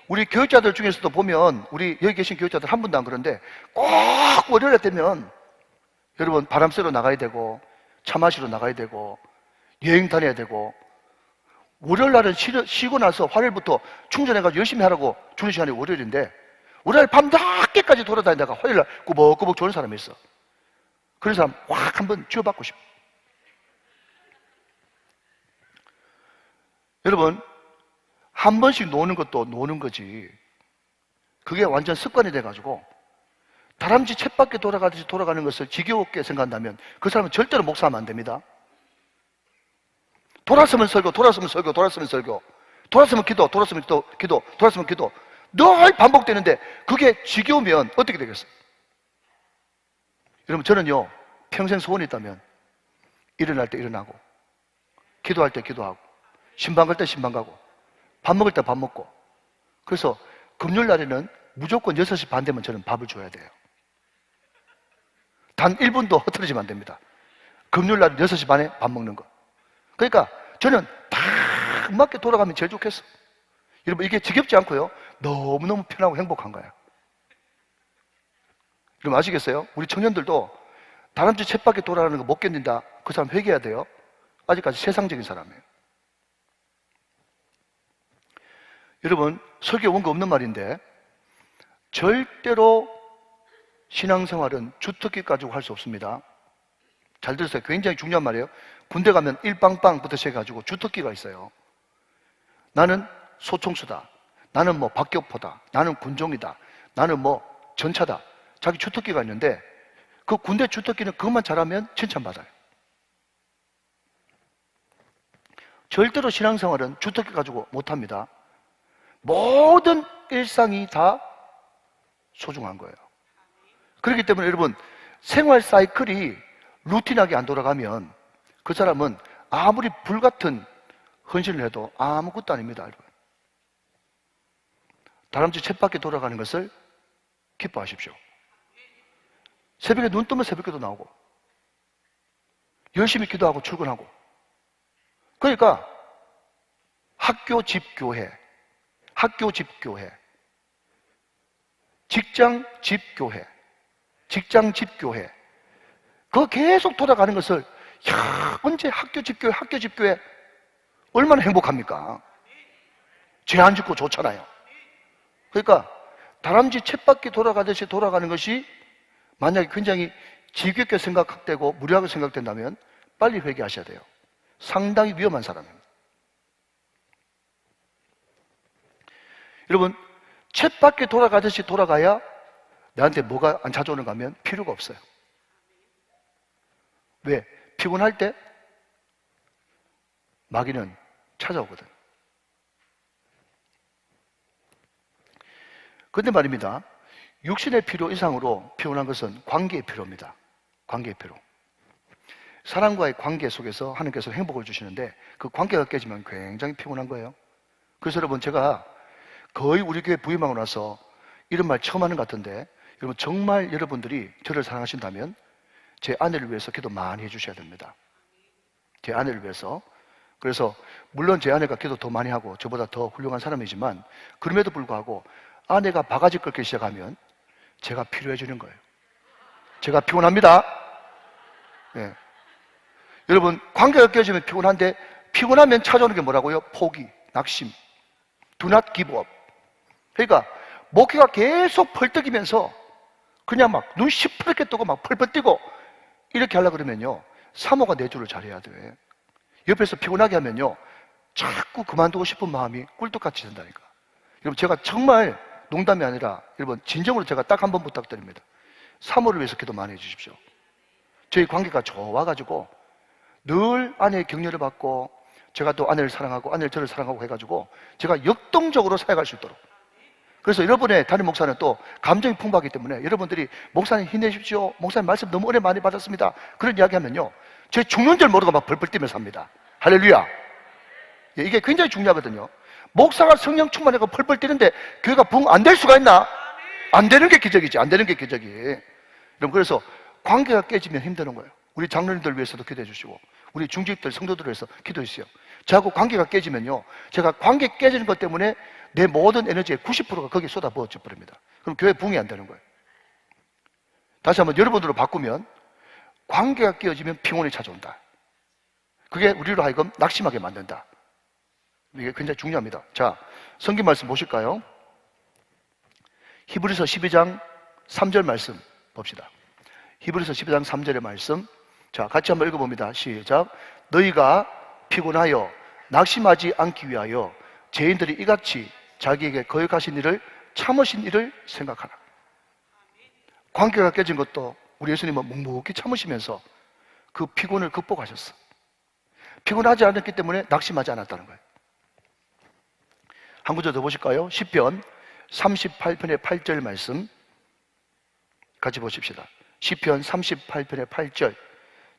우리 교육자들 중에서도 보면 우리 여기 계신 교육자들 한 분도 안 그런데 꼭 월요일에 되면 여러분 바람 쐬러 나가야 되고 차 마시러 나가야 되고 여행 다녀야 되고 월요일 날은 쉬고 나서 화요일부터 충전해가지고 열심히 하라고 주는 시간이 월요일인데 월요일 밤 늦게까지 돌아다니다가 화요일 날 꾸벅꾸벅 조는 사람이 있어. 그런 사람 확 한번 쥐어받고 싶어. 여러분, 한 번씩 노는 것도 노는 거지. 그게 완전 습관이 돼가지고 다람쥐 쳇바퀴 돌아가듯이 돌아가는 것을 지겨웠게 생각한다면 그 사람은 절대로 목사하면 안 됩니다. 돌았으면 설교, 돌았으면 설교, 돌았으면 설교, 돌았으면 기도, 돌았으면 기도, 돌았으면 기도 늘 반복되는데 그게 지겨우면 어떻게 되겠어요? 여러분, 저는요 평생 소원이 있다면 일어날 때 일어나고 기도할 때 기도하고 신방 갈 때 신방 가고 밥 먹을 때 밥 먹고 그래서 금요일 날에는 무조건 6시 반 되면 저는 밥을 줘야 돼요. 단 1분도 흐트러지면 안 됩니다. 금요일 날 6시 반에 밥 먹는 거. 그러니까 저는 딱 맞게 돌아가면 제일 좋겠어. 여러분, 이게 지겹지 않고요 너무너무 편하고 행복한 거야. 여러분 아시겠어요? 우리 청년들도 다람쥐 쳇바퀴 돌아가는 거 못 견딘다, 그 사람 회개해야 돼요. 아직까지 세상적인 사람이에요. 여러분, 설교 원고 없는 말인데 절대로 신앙생활은 주특기 가지고 할 수 없습니다. 잘 들으세요. 굉장히 중요한 말이에요. 군대 가면 일빵빵부터 시작해가지고 주특기가 있어요. 나는 소총수다, 나는 뭐 박격포다, 나는 군종이다, 나는 뭐 전차다. 자기 주특기가 있는데 그 군대 주특기는 그것만 잘하면 칭찬받아요. 절대로 신앙생활은 주특기 가지고 못합니다. 모든 일상이 다 소중한 거예요. 그렇기 때문에 여러분, 생활 사이클이 루틴하게 안 돌아가면 그 사람은 아무리 불같은 헌신을 해도 아무것도 아닙니다. 여러분, 다람쥐 쳇바퀴 돌아가는 것을 기뻐하십시오. 새벽에 눈 뜨면 새벽기도 나오고 열심히 기도하고 출근하고. 그러니까 학교 집 교회, 학교 집 교회, 직장 집 교회, 직장 집 교회, 그거 계속 돌아가는 것을 언제 학교 집 교회, 학교 집 교회 얼마나 행복합니까? 죄 안 짓고 좋잖아요. 그러니까 다람쥐 쳇바퀴 돌아가듯이 돌아가는 것이 만약에 굉장히 지겹게 생각되고 무료하게 생각된다면 빨리 회개하셔야 돼요. 상당히 위험한 사람입니다. 여러분, 쳇바퀴 돌아가듯이 돌아가야 나한테 뭐가 안 찾아오는가 하면 필요가 없어요. 왜? 피곤할 때 마귀는 찾아오거든. 그런데 말입니다, 육신의 필요 이상으로 피곤한 것은 관계의 필요입니다. 관계의 필요. 사람과의 관계 속에서 하나님께서 행복을 주시는데 그 관계가 깨지면 굉장히 피곤한 거예요. 그래서 여러분, 제가 거의 우리 교회 부임하고 나서 이런 말 처음 하는 것 같은데, 여러분 정말 여러분들이 저를 사랑하신다면 제 아내를 위해서 기도 많이 해주셔야 됩니다. 제 아내를 위해서. 그래서 물론 제 아내가 기도 더 많이 하고 저보다 더 훌륭한 사람이지만 그럼에도 불구하고 아내가 바가지 긁기 시작하면 제가 필요해지는 거예요. 제가 피곤합니다. 예. 여러분, 관계가 깨지면 피곤한데 피곤하면 찾아오는 게 뭐라고요? 포기, 낙심. Do not give up. 그러니까 목회가 계속 펄떡이면서 그냥 막 눈 시퍼렇게 뜨고 막 펄펄 뛰고 이렇게 하려고 그러면요, 사모가 내주를 잘해야 돼. 옆에서 피곤하게 하면요, 자꾸 그만두고 싶은 마음이 꿀떡같이 된다니까. 여러분, 제가 정말 농담이 아니라 여러분 진정으로 제가 딱 한 번 부탁드립니다. 사모를 위해서 기도 많이 해주십시오. 저희 관계가 좋아가지고 늘 아내의 격려를 받고 제가 또 아내를 사랑하고 아내를 저를 사랑하고 해가지고 제가 역동적으로 살아갈 수 있도록. 그래서 여러분의 담임 목사는 또 감정이 풍부하기 때문에 여러분들이 목사님 힘내십시오, 목사님 말씀 너무 은혜 많이 받았습니다, 그런 이야기 하면요, 제 죽는 줄 모르고 막 벌벌 뛰면서 합니다. 할렐루야. 예, 이게 굉장히 중요하거든요. 목사가 성령 충만하고 펄펄 뛰는데 교회가 붕 안 될 수가 있나? 안 되는 게 기적이지. 안 되는 게 기적이. 여러분, 그래서 관계가 깨지면 힘드는 거예요. 우리 장로님들 위해서도 기도해 주시고 우리 중직들 성도들 위해서 기도해 주세요. 저하고 관계가 깨지면요, 제가 관계 깨지는 것 때문에 내 모든 에너지의 90%가 거기에 쏟아부어져 버립니다. 그럼 교회 붕이 안 되는 거예요. 다시 한번 여러분들로 바꾸면 관계가 깨어지면 피곤이 찾아온다. 그게 우리로 하여금 낙심하게 만든다. 이게 굉장히 중요합니다. 자, 성경 말씀 보실까요? 히브리서 12장 3절 말씀 봅시다. 히브리서 12장 3절의 말씀. 자, 같이 한번 읽어봅니다. 시작. 너희가 피곤하여 낙심하지 않기 위하여 죄인들이 이같이 자기에게 거역하신 일을 참으신 일을 생각하라. 관계가 깨진 것도 우리 예수님은 묵묵히 참으시면서 그 피곤을 극복하셨어. 피곤하지 않았기 때문에 낙심하지 않았다는 거예요. 한 구절 더 보실까요? 시편 38편의 8절 말씀 같이 보십시다. 시편 38편의 8절.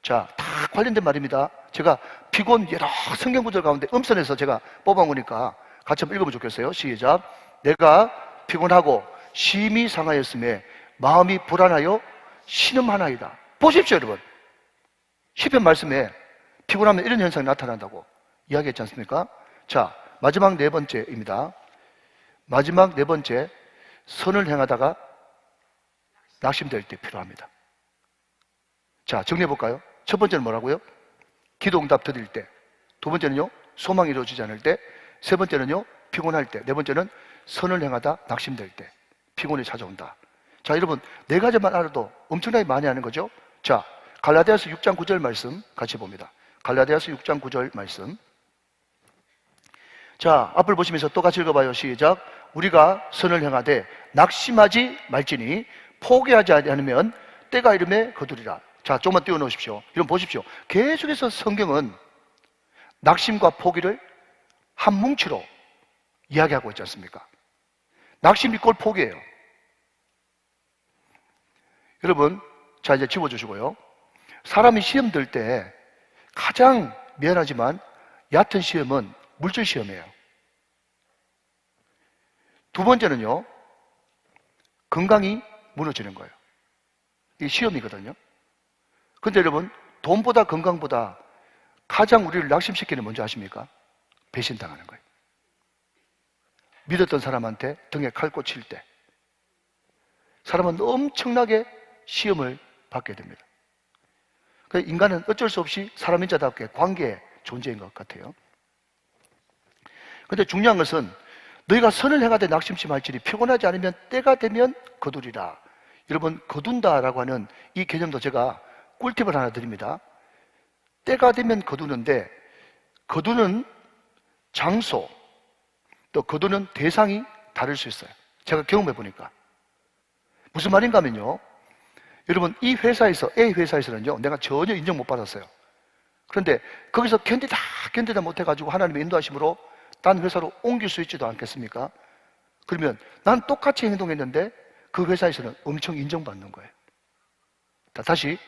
자, 다 관련된 말입니다. 제가 피곤 여러 성경 구절 가운데 음선에서 제가 뽑아보니까 같이 한번 읽어보면 좋겠어요. 시작. 내가 피곤하고 심히 상하였음에 마음이 불안하여 신음하나이다. 보십시오, 여러분. 시편 말씀에 피곤하면 이런 현상이 나타난다고 이야기했지 않습니까? 자, 마지막 네 번째입니다. 마지막 네 번째, 선을 행하다가 낙심될 때 필요합니다. 자, 정리해 볼까요? 첫 번째는 뭐라고요? 기도 응답 드릴 때. 두 번째는요, 소망이 이루어지지 않을 때. 세 번째는요, 피곤할 때. 네 번째는 선을 행하다 낙심될 때. 피곤이 찾아온다. 자, 여러분, 네 가지만 알아도 엄청나게 많이 하는 거죠? 자, 갈라디아서 6장 9절 말씀 같이 봅니다. 갈라디아서 6장 9절 말씀. 자, 앞을 보시면서 또 같이 읽어봐요. 시작. 우리가 선을 행하되 낙심하지 말지니 포기하지 않으면 때가 이름에 거두리라. 자, 조금만 띄워놓으십시오. 여러분 보십시오. 계속해서 성경은 낙심과 포기를 한 뭉치로 이야기하고 있지 않습니까? 낙심 이꼴 포기예요. 여러분, 자, 이제 집어주시고요. 사람이 시험 들 때 가장 미안하지만 얕은 시험은 물질 시험이에요. 두 번째는요, 건강이 무너지는 거예요. 이게 시험이거든요. 근데 여러분, 돈보다 건강보다 가장 우리를 낙심시키는 뭔지 아십니까? 배신당하는 거예요. 믿었던 사람한테 등에 칼 꽂힐 때 사람은 엄청나게 시험을 받게 됩니다. 그러니까 인간은 어쩔 수 없이 사람인자답게 관계의 존재인 것 같아요. 근데 중요한 것은 너희가 선을 행하되 낙심치 말지니 피곤하지 않으면 때가 되면 거두리라. 여러분, 거둔다라고 하는 이 개념도 제가 꿀팁을 하나 드립니다. 때가 되면 거두는데 거두는 장소 또 거두는 대상이 다를 수 있어요. 제가 경험해 보니까. 무슨 말인가 하면요, 여러분, 이 회사에서, A 회사에서는요, 내가 전혀 인정 못 받았어요. 그런데 거기서 견디다 못해가지고 하나님의 인도하심으로 딴 회사로 옮길 수 있지도 않겠습니까? 그러면 난 똑같이 행동했는데 그 회사에서는 엄청 인정받는 거예요. 다시,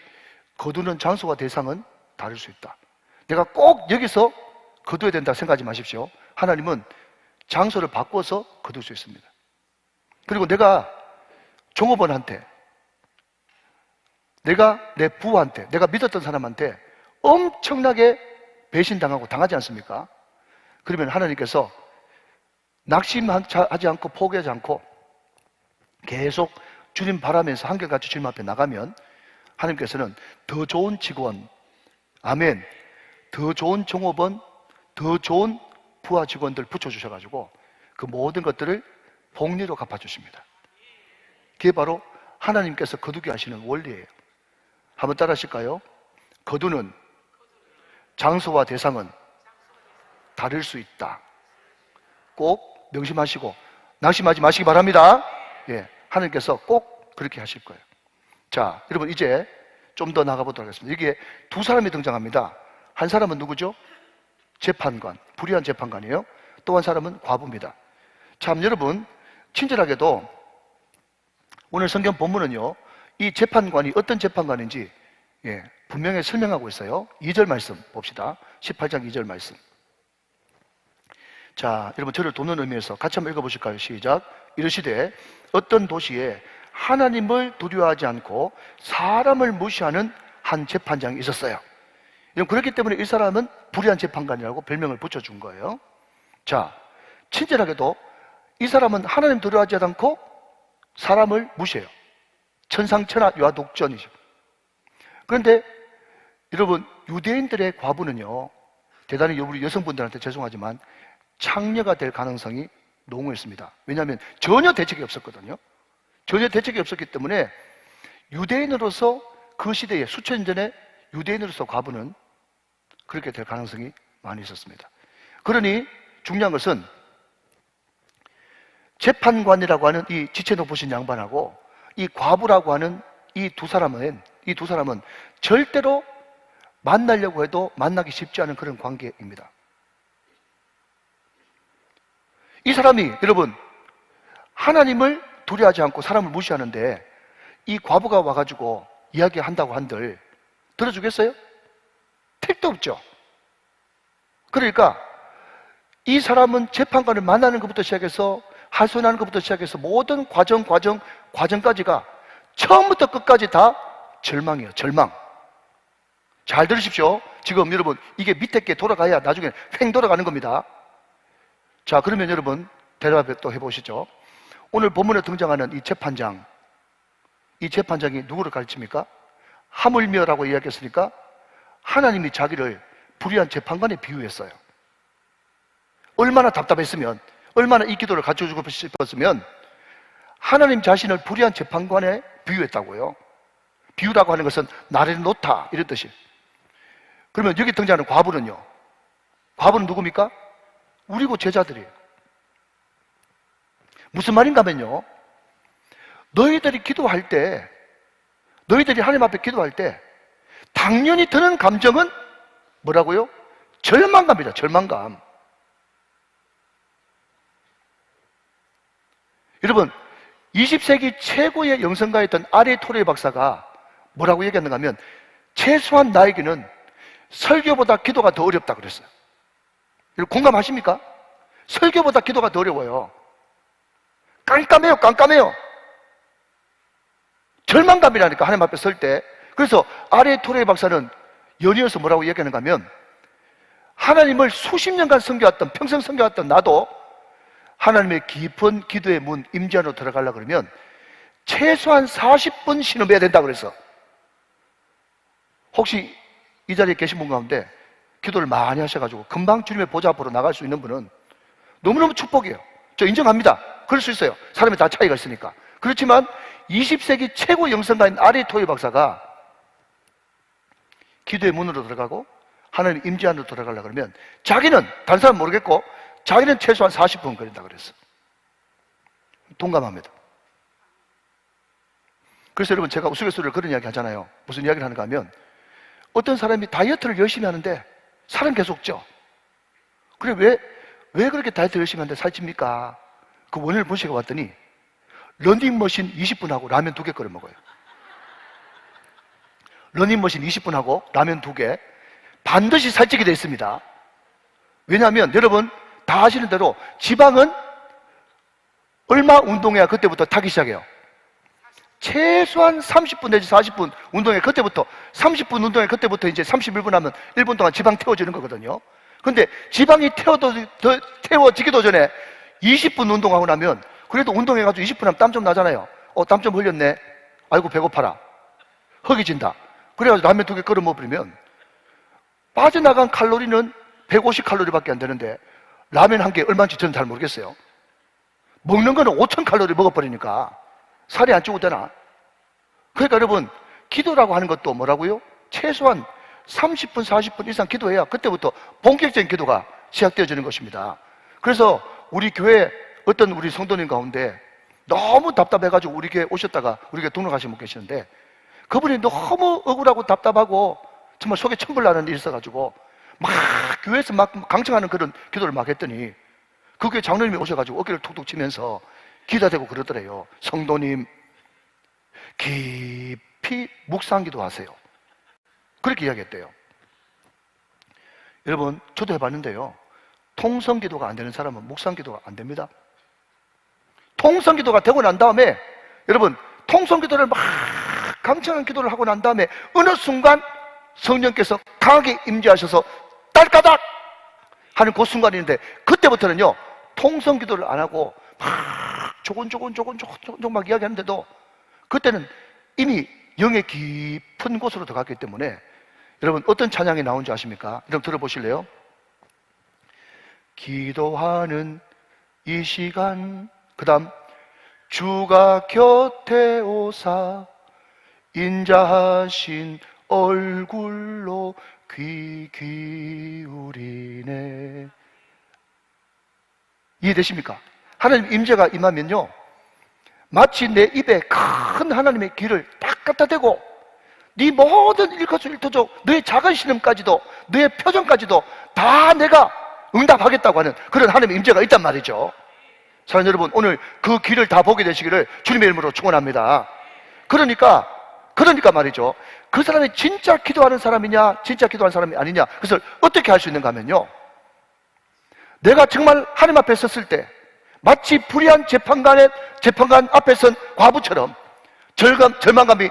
거두는 장소와 대상은 다를 수 있다. 내가 꼭 여기서 거둬야 된다 생각하지 마십시오. 하나님은 장소를 바꿔서 거둘 수 있습니다. 그리고 내가 종업원한테, 내가 내 부하한테, 내가 믿었던 사람한테 엄청나게 배신당하고 당하지 않습니까? 그러면 하나님께서 낙심하지 않고 포기하지 않고 계속 주님 바라면서 한결같이 주님 앞에 나가면 하나님께서는 더 좋은 직원, 아멘, 더 좋은 종업원, 더 좋은 부하 직원들 붙여주셔가지고 그 모든 것들을 복리로 갚아주십니다. 그게 바로 하나님께서 거두게 하시는 원리예요. 한번 따라 하실까요? 거두는 장소와 대상은 다를 수 있다. 꼭 명심하시고 낙심하지 마시기 바랍니다. 예, 하나님께서 꼭 그렇게 하실 거예요. 자, 여러분 이제 좀 더 나가보도록 하겠습니다. 여기에 두 사람이 등장합니다. 한 사람은 누구죠? 재판관, 불의한 재판관이에요. 또 한 사람은 과부입니다. 참 여러분, 친절하게도 오늘 성경 본문은요, 이 재판관이 어떤 재판관인지 분명히 설명하고 있어요. 2절 말씀 봅시다. 18장 2절 말씀. 자, 여러분 저를 돕는 의미에서 같이 한번 읽어보실까요? 시작. 이르시되 어떤 도시에 하나님을 두려워하지 않고 사람을 무시하는 한 재판장이 있었어요. 그렇기 때문에 이 사람은 불의한 재판관이라고 별명을 붙여준 거예요. 자, 친절하게도 이 사람은 하나님 두려워하지 않고 사람을 무시해요. 천상천하 유아독전이죠. 그런데 여러분, 유대인들의 과부는요, 대단히 우리 여성분들한테 죄송하지만 창녀가 될 가능성이 농후했습니다. 왜냐하면 전혀 대책이 없었거든요. 전혀 대책이 없었기 때문에 유대인으로서 그 시대에 수천 년 전에 유대인으로서 과부는 그렇게 될 가능성이 많이 있었습니다. 그러니 중요한 것은 재판관이라고 하는 이 지체 높으신 양반하고 이 과부라고 하는 이 두 사람은 절대로 만나려고 해도 만나기 쉽지 않은 그런 관계입니다. 이 사람이 여러분 하나님을 두려워하지 않고 사람을 무시하는데 이 과부가 와가지고 이야기한다고 한들 들어주겠어요? 택도 없죠. 그러니까 이 사람은 재판관을 만나는 것부터 시작해서 하소연하는 것부터 시작해서 모든 과정까지가 처음부터 끝까지 다 절망이에요. 절망. 잘 들으십시오. 지금 여러분 이게 밑에 게 돌아가야 나중에 횡 돌아가는 겁니다. 자, 그러면 여러분 대답을 또 해보시죠. 오늘 본문에 등장하는 이 재판장이 누구를 가르칩니까? 하물며라고 이야기했으니까 하나님이 자기를 불의한 재판관에 비유했어요. 얼마나 답답했으면, 얼마나 이 기도를 가르쳐주고 싶었으면 하나님 자신을 불의한 재판관에 비유했다고요. 비유라고 하는 것은 나를 놓다 이런 뜻이에요. 그러면 여기 등장하는 과부는요, 과부는 누굽니까? 우리고 제자들이에요. 무슨 말인가 하면요, 너희들이 기도할 때, 너희들이 하나님 앞에 기도할 때 당연히 드는 감정은 뭐라고요? 절망감이다. 절망감. 여러분 20세기 최고의 영성가였던 아레 토레 박사가 뭐라고 얘기했는가 하면 최소한 나에게는 설교보다 기도가 더 어렵다 그랬어요. 여러분 공감하십니까? 설교보다 기도가 더 어려워요. 깜깜해요. 깜깜해요. 절망감이라니까 하나님 앞에 설 때. 그래서 아레 토레 박사는 연이어서 뭐라고 얘기하는가 하면 하나님을 수십 년간 섬겨왔던, 평생 섬겨왔던 나도 하나님의 깊은 기도의 문 임재 안으로 들어가려고 그러면 최소한 40분 신음해야 된다 그래서. 혹시 이 자리에 계신 분 가운데 기도를 많이 하셔가지고 금방 주님의 보좌 앞으로 나갈 수 있는 분은 너무너무 축복이에요. 저 인정합니다. 그럴 수 있어요. 사람이 다 차이가 있으니까. 그렇지만 20세기 최고 영성가인 아레 토레 박사가 기도의 문으로 들어가고 하나님 임재 안으로 들어가려고 그러면 자기는 다른 사람은 모르겠고 자기는 최소한 40분 걸린다 그랬어. 동감합니다. 그래서 여러분 제가 우스갯소리로 그런 이야기 하잖아요. 무슨 이야기를 하는가 하면 어떤 사람이 다이어트를 열심히 하는데 살은 계속 쪄. 그래 왜 그렇게 다이어트 열심히 하는데 살찝니까? 그 원인을 분석해 봤더니 러닝머신 20분 하고 라면 2개 끓여 먹어요. 러닝머신 20분 하고 라면 2개 반드시 살찌게 되어 있습니다. 왜냐하면 여러분 다 아시는 대로 지방은 얼마 운동해야 그때부터 타기 시작해요? 최소한 30분 내지 40분 운동회 그때부터 30분 운동회 그때부터 이제 31분 하면 1분 동안 지방 태워지는 거거든요. 근데 지방이 태워지기도 전에 20분 운동하고 나면 그래도 운동해가지고 20분 하면 땀 좀 나잖아요. 땀 좀 흘렸네. 아이고 배고파라. 허기진다. 그래가지고 라면 2개 끓여 먹어버리면 빠져나간 칼로리는 150칼로리밖에 안 되는데 라면 한 개 얼마인지 저는 잘 모르겠어요. 먹는 거는 5000칼로리 먹어버리니까 살이 안 찌고 되나? 그러니까 여러분, 기도라고 하는 것도 뭐라고요? 최소한 30분, 40분 이상 기도해야 그때부터 본격적인 기도가 시작되어지는 것입니다. 그래서 우리 교회 어떤 우리 성도님 가운데 너무 답답해가지고 우리 교회 오셨다가 우리 교회 등록하신 분 계시는데 그분이 너무 억울하고 답답하고 정말 속에 천불 나는 일이 있어가지고 막 교회에서 막 강청하는 그런 기도를 막 했더니 그 교회 장로님이 오셔가지고 어깨를 툭툭 치면서 기도되고 그러더래요. 성도님 깊이 묵상기도 하세요. 그렇게 이야기했대요. 여러분 저도 해봤는데요, 통성기도가 안 되는 사람은 묵상기도가 안 됩니다. 통성기도가 되고 난 다음에 여러분 통성기도를 막 강청한 기도를 하고 난 다음에 어느 순간 성령께서 강하게 임재하셔서 딸까닥 하는 그 순간인데 그때부터는요 통성기도를 안 하고 막 조곤조곤 막 이야기하는데도 그때는 이미 영의 깊은 곳으로 들어갔기 때문에 여러분 어떤 찬양이 나온지 아십니까? 여러분 들어보실래요? 기도하는 이 시간 그 다음 주가 곁에 오사 인자하신 얼굴로 귀 기울이네. 이해되십니까? 하나님 임재가 임하면요 마치 내 입에 큰 하나님의 길을 딱 갖다 대고 네 모든 일거수일투족 너의 작은 신음까지도 너의 표정까지도 다 내가 응답하겠다고 하는 그런 하나님의 임재가 있단 말이죠. 사랑하는 여러분, 오늘 그 길을 다 보게 되시기를 주님의 이름으로 축원합니다. 그러니까 말이죠, 그 사람이 진짜 기도하는 사람이냐 진짜 기도하는 사람이 아니냐, 그것을 어떻게 할 수 있는가 하면요, 내가 정말 하나님 앞에 섰을 때 마치 불의한 재판관 앞에 선 과부처럼 절망감이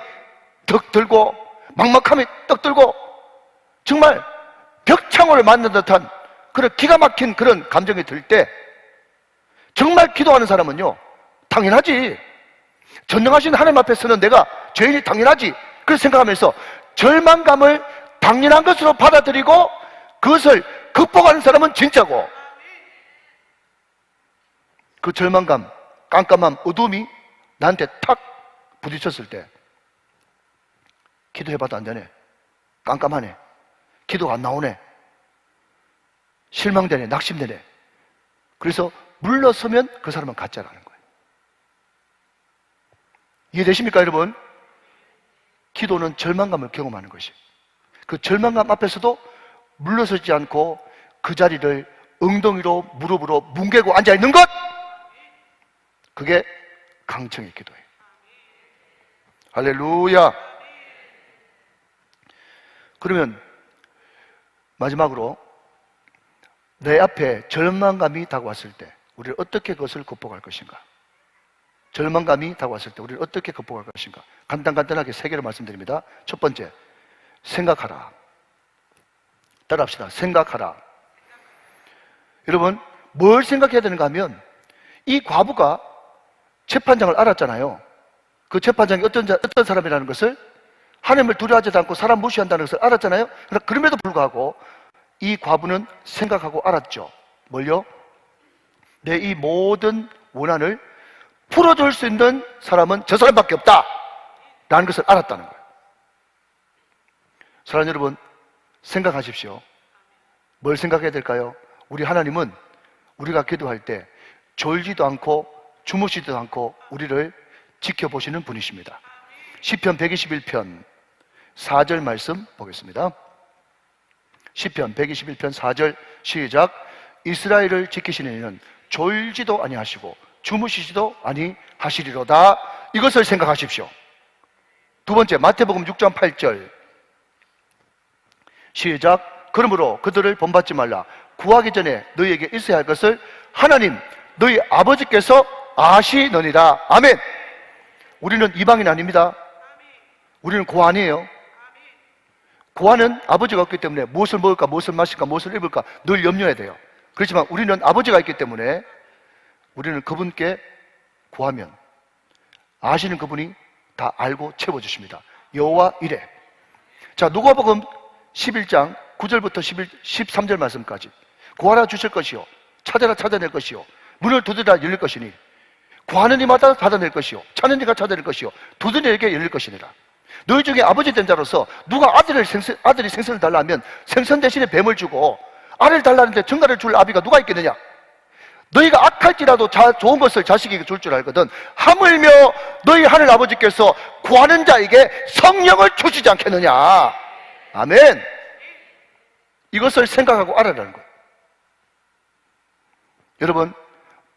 덕 들고 막막함이 떡 들고 정말 벽창호를 맞는 듯한 그런 기가 막힌 그런 감정이 들 때 정말 기도하는 사람은요 당연하지, 전능하신 하나님 앞에 서는 내가 죄인이 당연하지, 그렇게 생각하면서 절망감을 당연한 것으로 받아들이고 그것을 극복하는 사람은 진짜고, 그 절망감, 깜깜함, 어둠이 나한테 탁 부딪혔을 때 기도해봐도 안 되네, 깜깜하네, 기도가 안 나오네, 실망되네, 낙심되네, 그래서 물러서면 그 사람은 가짜라는 거예요. 이해되십니까 여러분? 기도는 절망감을 경험하는 것이에요. 그 절망감 앞에서도 물러서지 않고 그 자리를 엉덩이로 무릎으로 뭉개고 앉아있는 것, 그게 강청의 기도예요. 할렐루야. 그러면 마지막으로 내 앞에 절망감이 다가왔을 때 우리를 어떻게 그것을 극복할 것인가? 절망감이 다가왔을 때 우리를 어떻게 극복할 것인가? 간단하게 3개를 말씀드립니다. 첫 번째, 생각하라. 따라합시다. 생각하라. 여러분, 뭘 생각해야 되는가 하면 이 과부가 재판장을 알았잖아요. 그 재판장이 어떤 사람이라는 것을, 하나님을 두려워하지 않고 사람 무시한다는 것을 알았잖아요. 그럼에도 불구하고 이 과부는 생각하고 알았죠. 뭘요? 내 이 모든 원한을 풀어줄 수 있는 사람은 저 사람밖에 없다 라는 것을 알았다는 거예요. 사랑하는 여러분, 생각하십시오. 뭘 생각해야 될까요? 우리 하나님은 우리가 기도할 때 졸지도 않고 주무시지도 않고 우리를 지켜보시는 분이십니다. 시편 121편 4절 말씀 보겠습니다. 시편 121편 4절 시작. 이스라엘을 지키시는 이는 졸지도 아니하시고 주무시지도 아니하시리로다. 이것을 생각하십시오. 두 번째, 마태복음 6장 8절 시작. 그러므로 그들을 본받지 말라. 구하기 전에 너희에게 있어야 할 것을 하나님 너희 아버지께서 아시느니라. 아멘. 우리는 이방인 아닙니다. 우리는 고아니에요. 고아는 아버지가 없기 때문에 무엇을 먹을까, 무엇을 마실까, 무엇을 입을까 늘 염려해야 돼요. 그렇지만 우리는 아버지가 있기 때문에 우리는 그분께 구하면 아시는 그분이 다 알고 채워주십니다. 여호와 이래. 자, 누가복음 11장 9절부터 13절 말씀까지. 구하라 주실 것이요, 찾아라 찾아낼 것이요, 문을 두드리라 열릴 것이니, 구하는 이마다 받아낼 것이요, 찾는 이가 찾아낼 것이요, 두드리는 이에게 열릴 것이니라. 너희 중에 아버지 된 자로서 누가 아들이 생선을 달라 하면 생선 대신에 뱀을 주고, 알을 달라는데 정갈을 줄 아비가 누가 있겠느냐? 너희가 악할지라도 좋은 것을 자식에게 줄 줄 알거든 하물며 너희 하늘 아버지께서 구하는 자에게 성령을 주시지 않겠느냐. 아멘. 이것을 생각하고 알아라는 거예요. 여러분,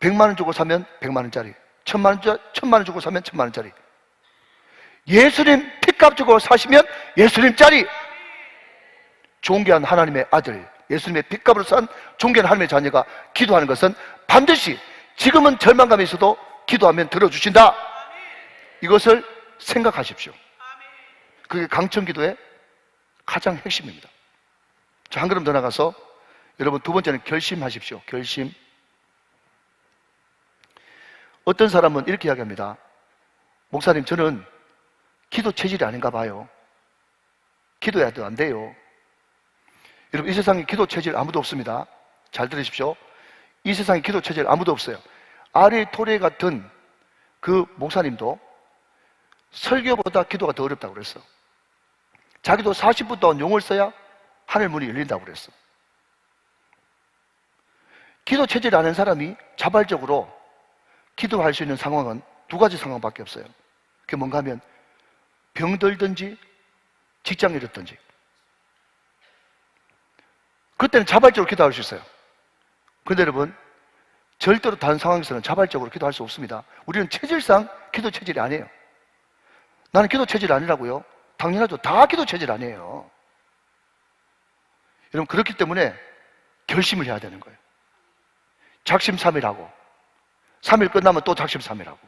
100만 원 주고 사면 100만 원짜리, 1000만 원 주고 사면 1000만 원짜리, 예수님 핏값 주고 사시면 예수님짜리. 존귀한 하나님의 아들, 예수님의 핏값으로 산 존귀한 하나님의 자녀가 기도하는 것은 반드시 지금은 절망감이 있어도 기도하면 들어주신다. 이것을 생각하십시오. 그게 강청기도의 가장 핵심입니다. 자, 한 걸음 더 나가서 여러분, 두 번째는 결심하십시오. 결심. 어떤 사람은 이렇게 이야기합니다. 목사님, 저는 기도 체질이 아닌가 봐요. 기도해도 안 돼요. 여러분, 이 세상에 기도 체질 아무도 없습니다. 잘 들으십시오. 이 세상에 기도 체질 아무도 없어요. 아리 토레 같은 그 목사님도 설교보다 기도가 더 어렵다고 그랬어. 자기도 40분 동안 용을 써야 하늘 문이 열린다고 그랬어. 기도 체질 아는 사람이 자발적으로 기도할 수 있는 상황은 두 가지 상황밖에 없어요. 그게 뭔가 하면 병들든지 직장 잃었든지. 그때는 자발적으로 기도할 수 있어요. 그런데 여러분, 절대로 다른 상황에서는 자발적으로 기도할 수 없습니다. 우리는 체질상 기도 체질이 아니에요. 나는 기도 체질 아니라고요? 당연하죠. 다 기도 체질 아니에요. 여러분, 그렇기 때문에 결심을 해야 되는 거예요. 작심삼일하고, 3일 끝나면 또 작심삼일하고,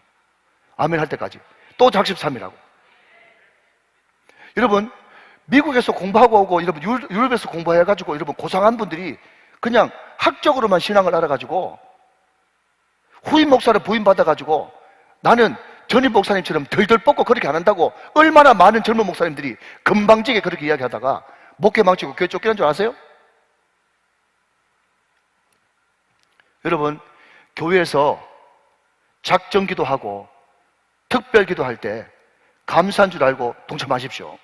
아멘 할 때까지 또 작심삼일하고. 여러분, 미국에서 공부하고 오고, 여러분 유럽에서 공부해가지고, 여러분 고상한 분들이 그냥 학적으로만 신앙을 알아가지고 후임 목사를 부임받아가지고 나는 전임 목사님처럼 덜덜 뻗고 그렇게 안 한다고 얼마나 많은 젊은 목사님들이 금방지게 그렇게 이야기하다가 목회 망치고 교회 쫓기는 줄 아세요? 여러분, 교회에서 작정 기도하고 특별 기도할 때 감사한 줄 알고 동참하십시오.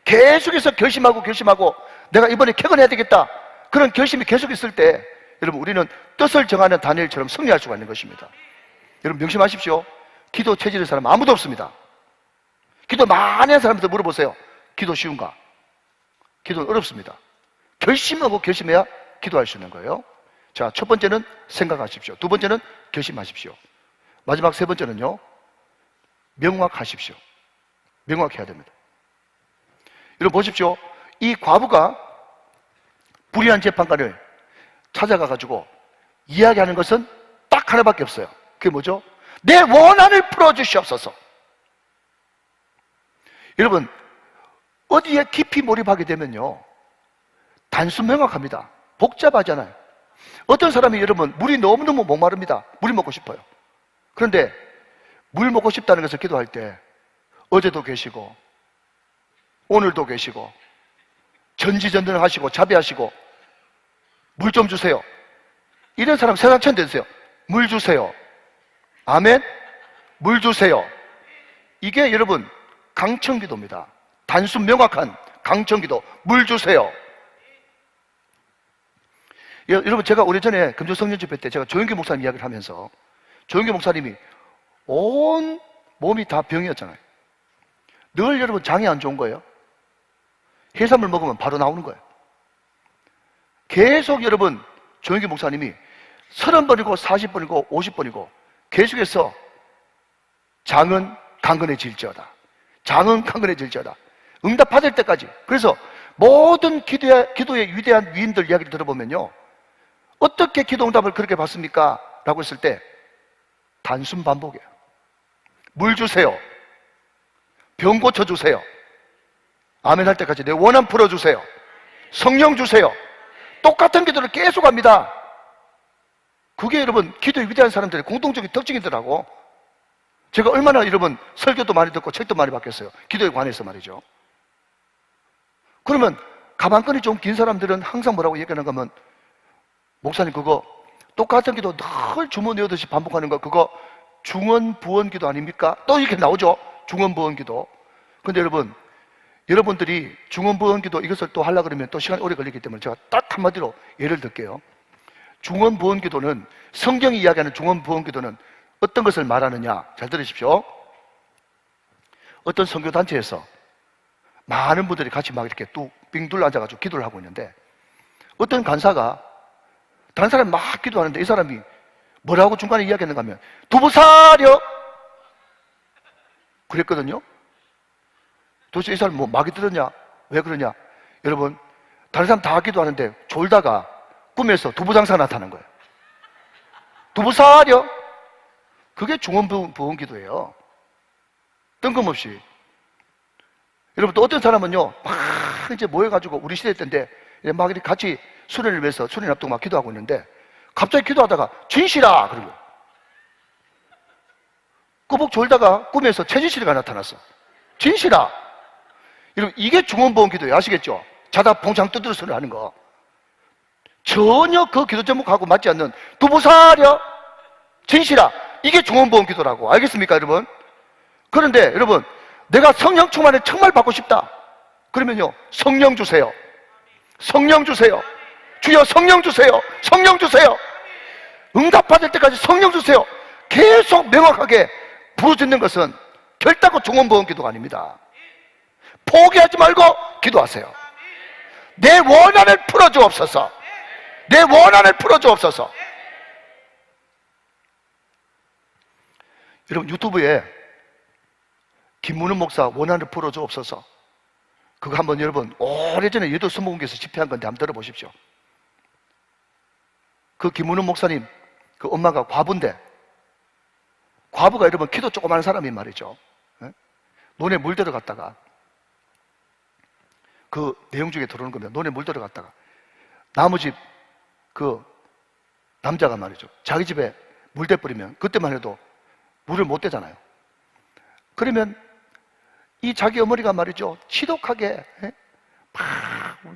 계속해서 결심하고 내가 이번에 쾌건해야 되겠다, 그런 결심이 계속 있을 때 여러분, 우리는 뜻을 정하는 다니엘처럼 승리할 수가 있는 것입니다. 여러분, 명심하십시오. 기도 체질의 사람 아무도 없습니다. 기도 많이 한 사람한테 물어보세요. 기도 쉬운가? 기도는 어렵습니다. 결심하고 결심해야 기도할 수 있는 거예요. 자, 첫 번째는 생각하십시오. 두 번째는 결심하십시오. 마지막 세 번째는요, 명확하십시오. 명확해야 됩니다. 여러분 보십시오. 이 과부가 불의한 재판관을 찾아가가지고 이야기하는 것은 딱 하나밖에 없어요. 그게 뭐죠? 내 원한을 풀어주시옵소서. 여러분, 어디에 깊이 몰입하게 되면요, 단순 명확합니다. 복잡하잖아요. 어떤 사람이, 여러분, 물이 너무너무 목마릅니다. 물이 먹고 싶어요. 그런데 물 먹고 싶다는 것을 기도할 때 어제도 계시고 오늘도 계시고 전지전능하시고 자비하시고 물 좀 주세요. 이런 사람 세상 천대 되세요. 물 주세요. 아멘. 물 주세요. 이게 여러분 강청기도입니다. 단순 명확한 강청기도. 물 주세요. 여러분, 제가 오래전에 금조성년 집회 때 제가 조영기 목사님 이야기를 하면서, 조영기 목사님이 온 몸이 다 병이었잖아요. 늘 여러분 장이 안 좋은 거예요. 해산물 먹으면 바로 나오는 거예요. 계속 여러분 조영기 목사님이 30번이고 40번이고 50번이고 계속해서 장은 강건해질지어다, 장은 강건해질지어다, 응답받을 때까지. 그래서 모든 기도의 위대한 위인들 이야기를 들어보면요, 어떻게 기도 응답을 그렇게 받습니까? 라고 했을 때 단순 반복이에요. 물 주세요. 병 고쳐주세요. 아멘 할 때까지 내 원한 풀어주세요. 성령 주세요. 똑같은 기도를 계속 합니다. 그게 여러분 기도의 위대한 사람들의 공통적인 특징이더라고. 제가 얼마나 여러분 설교도 많이 듣고 책도 많이 받겠어요. 기도에 관해서 말이죠. 그러면 가방끈이 좀 긴 사람들은 항상 뭐라고 얘기하는 거면, 목사님 그거 똑같은 기도 늘 주문 외우듯이 반복하는 거, 그거 중언부언 기도 아닙니까? 또 이렇게 나오죠. 중언부언 기도. 근데 여러분, 여러분들이 중언부언 기도 이것을 또 하려고 그러면 또 시간이 오래 걸리기 때문에 제가 딱 한마디로 예를 들게요. 중언부언 기도는, 성경이 이야기하는 중언부언 기도는 어떤 것을 말하느냐? 잘 들으십시오. 어떤 선교단체에서 많은 분들이 같이 막 이렇게 뚝 빙 둘러 앉아가지고 기도를 하고 있는데, 어떤 간사가 다른 사람이 막 기도하는데 이 사람이 뭐라고 중간에 이야기했는가 하면, 두부 사려! 그랬거든요. 도대체 이 사람 뭐 막이 들었냐? 왜 그러냐? 여러분, 다른 사람 다 기도하는데 졸다가 꿈에서 두부 장사가 나타난 거예요. 두부 사려! 그게 중언부언 기도예요. 뜬금없이. 여러분, 또 어떤 사람은요, 막 이제 모여가지고, 우리 시대 때인데, 막 이렇게 같이 수련을 위해서 수련 앞두고 막 기도하고 있는데, 갑자기 기도하다가, 진실아! 그러고. 꾸벅 졸다가 꿈에서 최진실이가 나타났어. 진실아! 여러분, 이게 중언부언 기도예요. 아시겠죠? 자다 봉창 두드려 소리 하는 거. 전혀 그 기도 제목하고 맞지 않는 두부 사려! 진실아! 이게 중언부언 기도라고. 알겠습니까, 여러분? 그런데 여러분, 내가 성령 충만을 정말 받고 싶다. 그러면요, 성령 주세요. 성령 주세요. 주여 성령 주세요. 성령 주세요. 응답받을 때까지 성령 주세요. 계속 명확하게 부르짖는 것은 결단코 중언부언 기도가 아닙니다. 포기하지 말고 기도하세요. 내 원한을 풀어주옵소서. 내 원한을 풀어주옵소서. 여러분, 유튜브에 김문은 목사 원한을 풀어주옵소서, 그거 한번 여러분 오래전에 여덟 수목원교에서 집회한 건데 한번 들어보십시오. 그 김문은 목사님 그 엄마가 과부인데, 과부가 여러분 키도 조그마한 사람이 말이죠. 논에 물 들어갔다가, 그 내용 중에 들어오는 겁니다. 논에 물 들어갔다가 나무 집 그 남자가 말이죠, 자기 집에 물 대뿌리면 그때만 해도 물을 못 대잖아요. 그러면 이 자기 어머니가 말이죠, 지독하게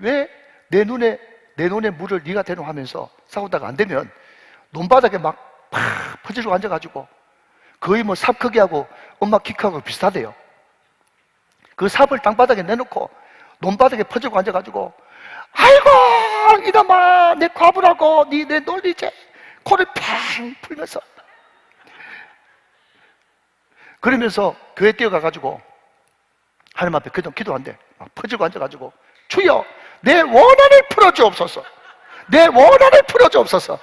왜 내 눈에 물을 네가 대놓 하면서 싸우다가 안 되면 논바닥에 막 퍼지고 앉아가지고, 거의 뭐 삽 크기하고 엄마 키 크기하고 비슷하대요. 그 삽을 땅바닥에 내놓고 논바닥에 퍼지고 앉아가지고, 아이고 이놈아 내 과부라고 니 내 놀리지? 코를 팽 풀면서, 그러면서 교회 뛰어가가지고 하나님 앞에 기도한대. 막 퍼지고 앉아가지고, 주여 내 원한을 풀어주옵소서. 내 원한을 풀어주옵소서.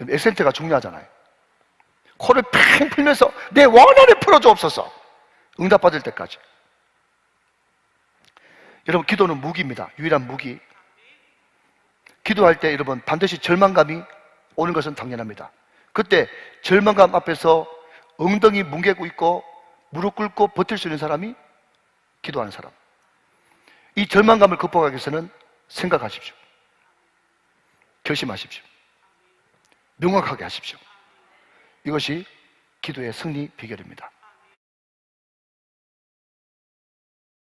액센트가 중요하잖아요. 코를 팽 풀면서 내 원한을 풀어주옵소서. 응답받을 때까지. 여러분, 기도는 무기입니다. 유일한 무기. 기도할 때 여러분 반드시 절망감이 오는 것은 당연합니다. 그때 절망감 앞에서 엉덩이 뭉개고 있고 무릎 꿇고 버틸 수 있는 사람이 기도하는 사람. 이 절망감을 극복하기 위해서는 생각하십시오. 결심하십시오. 명확하게 하십시오. 이것이 기도의 승리 비결입니다.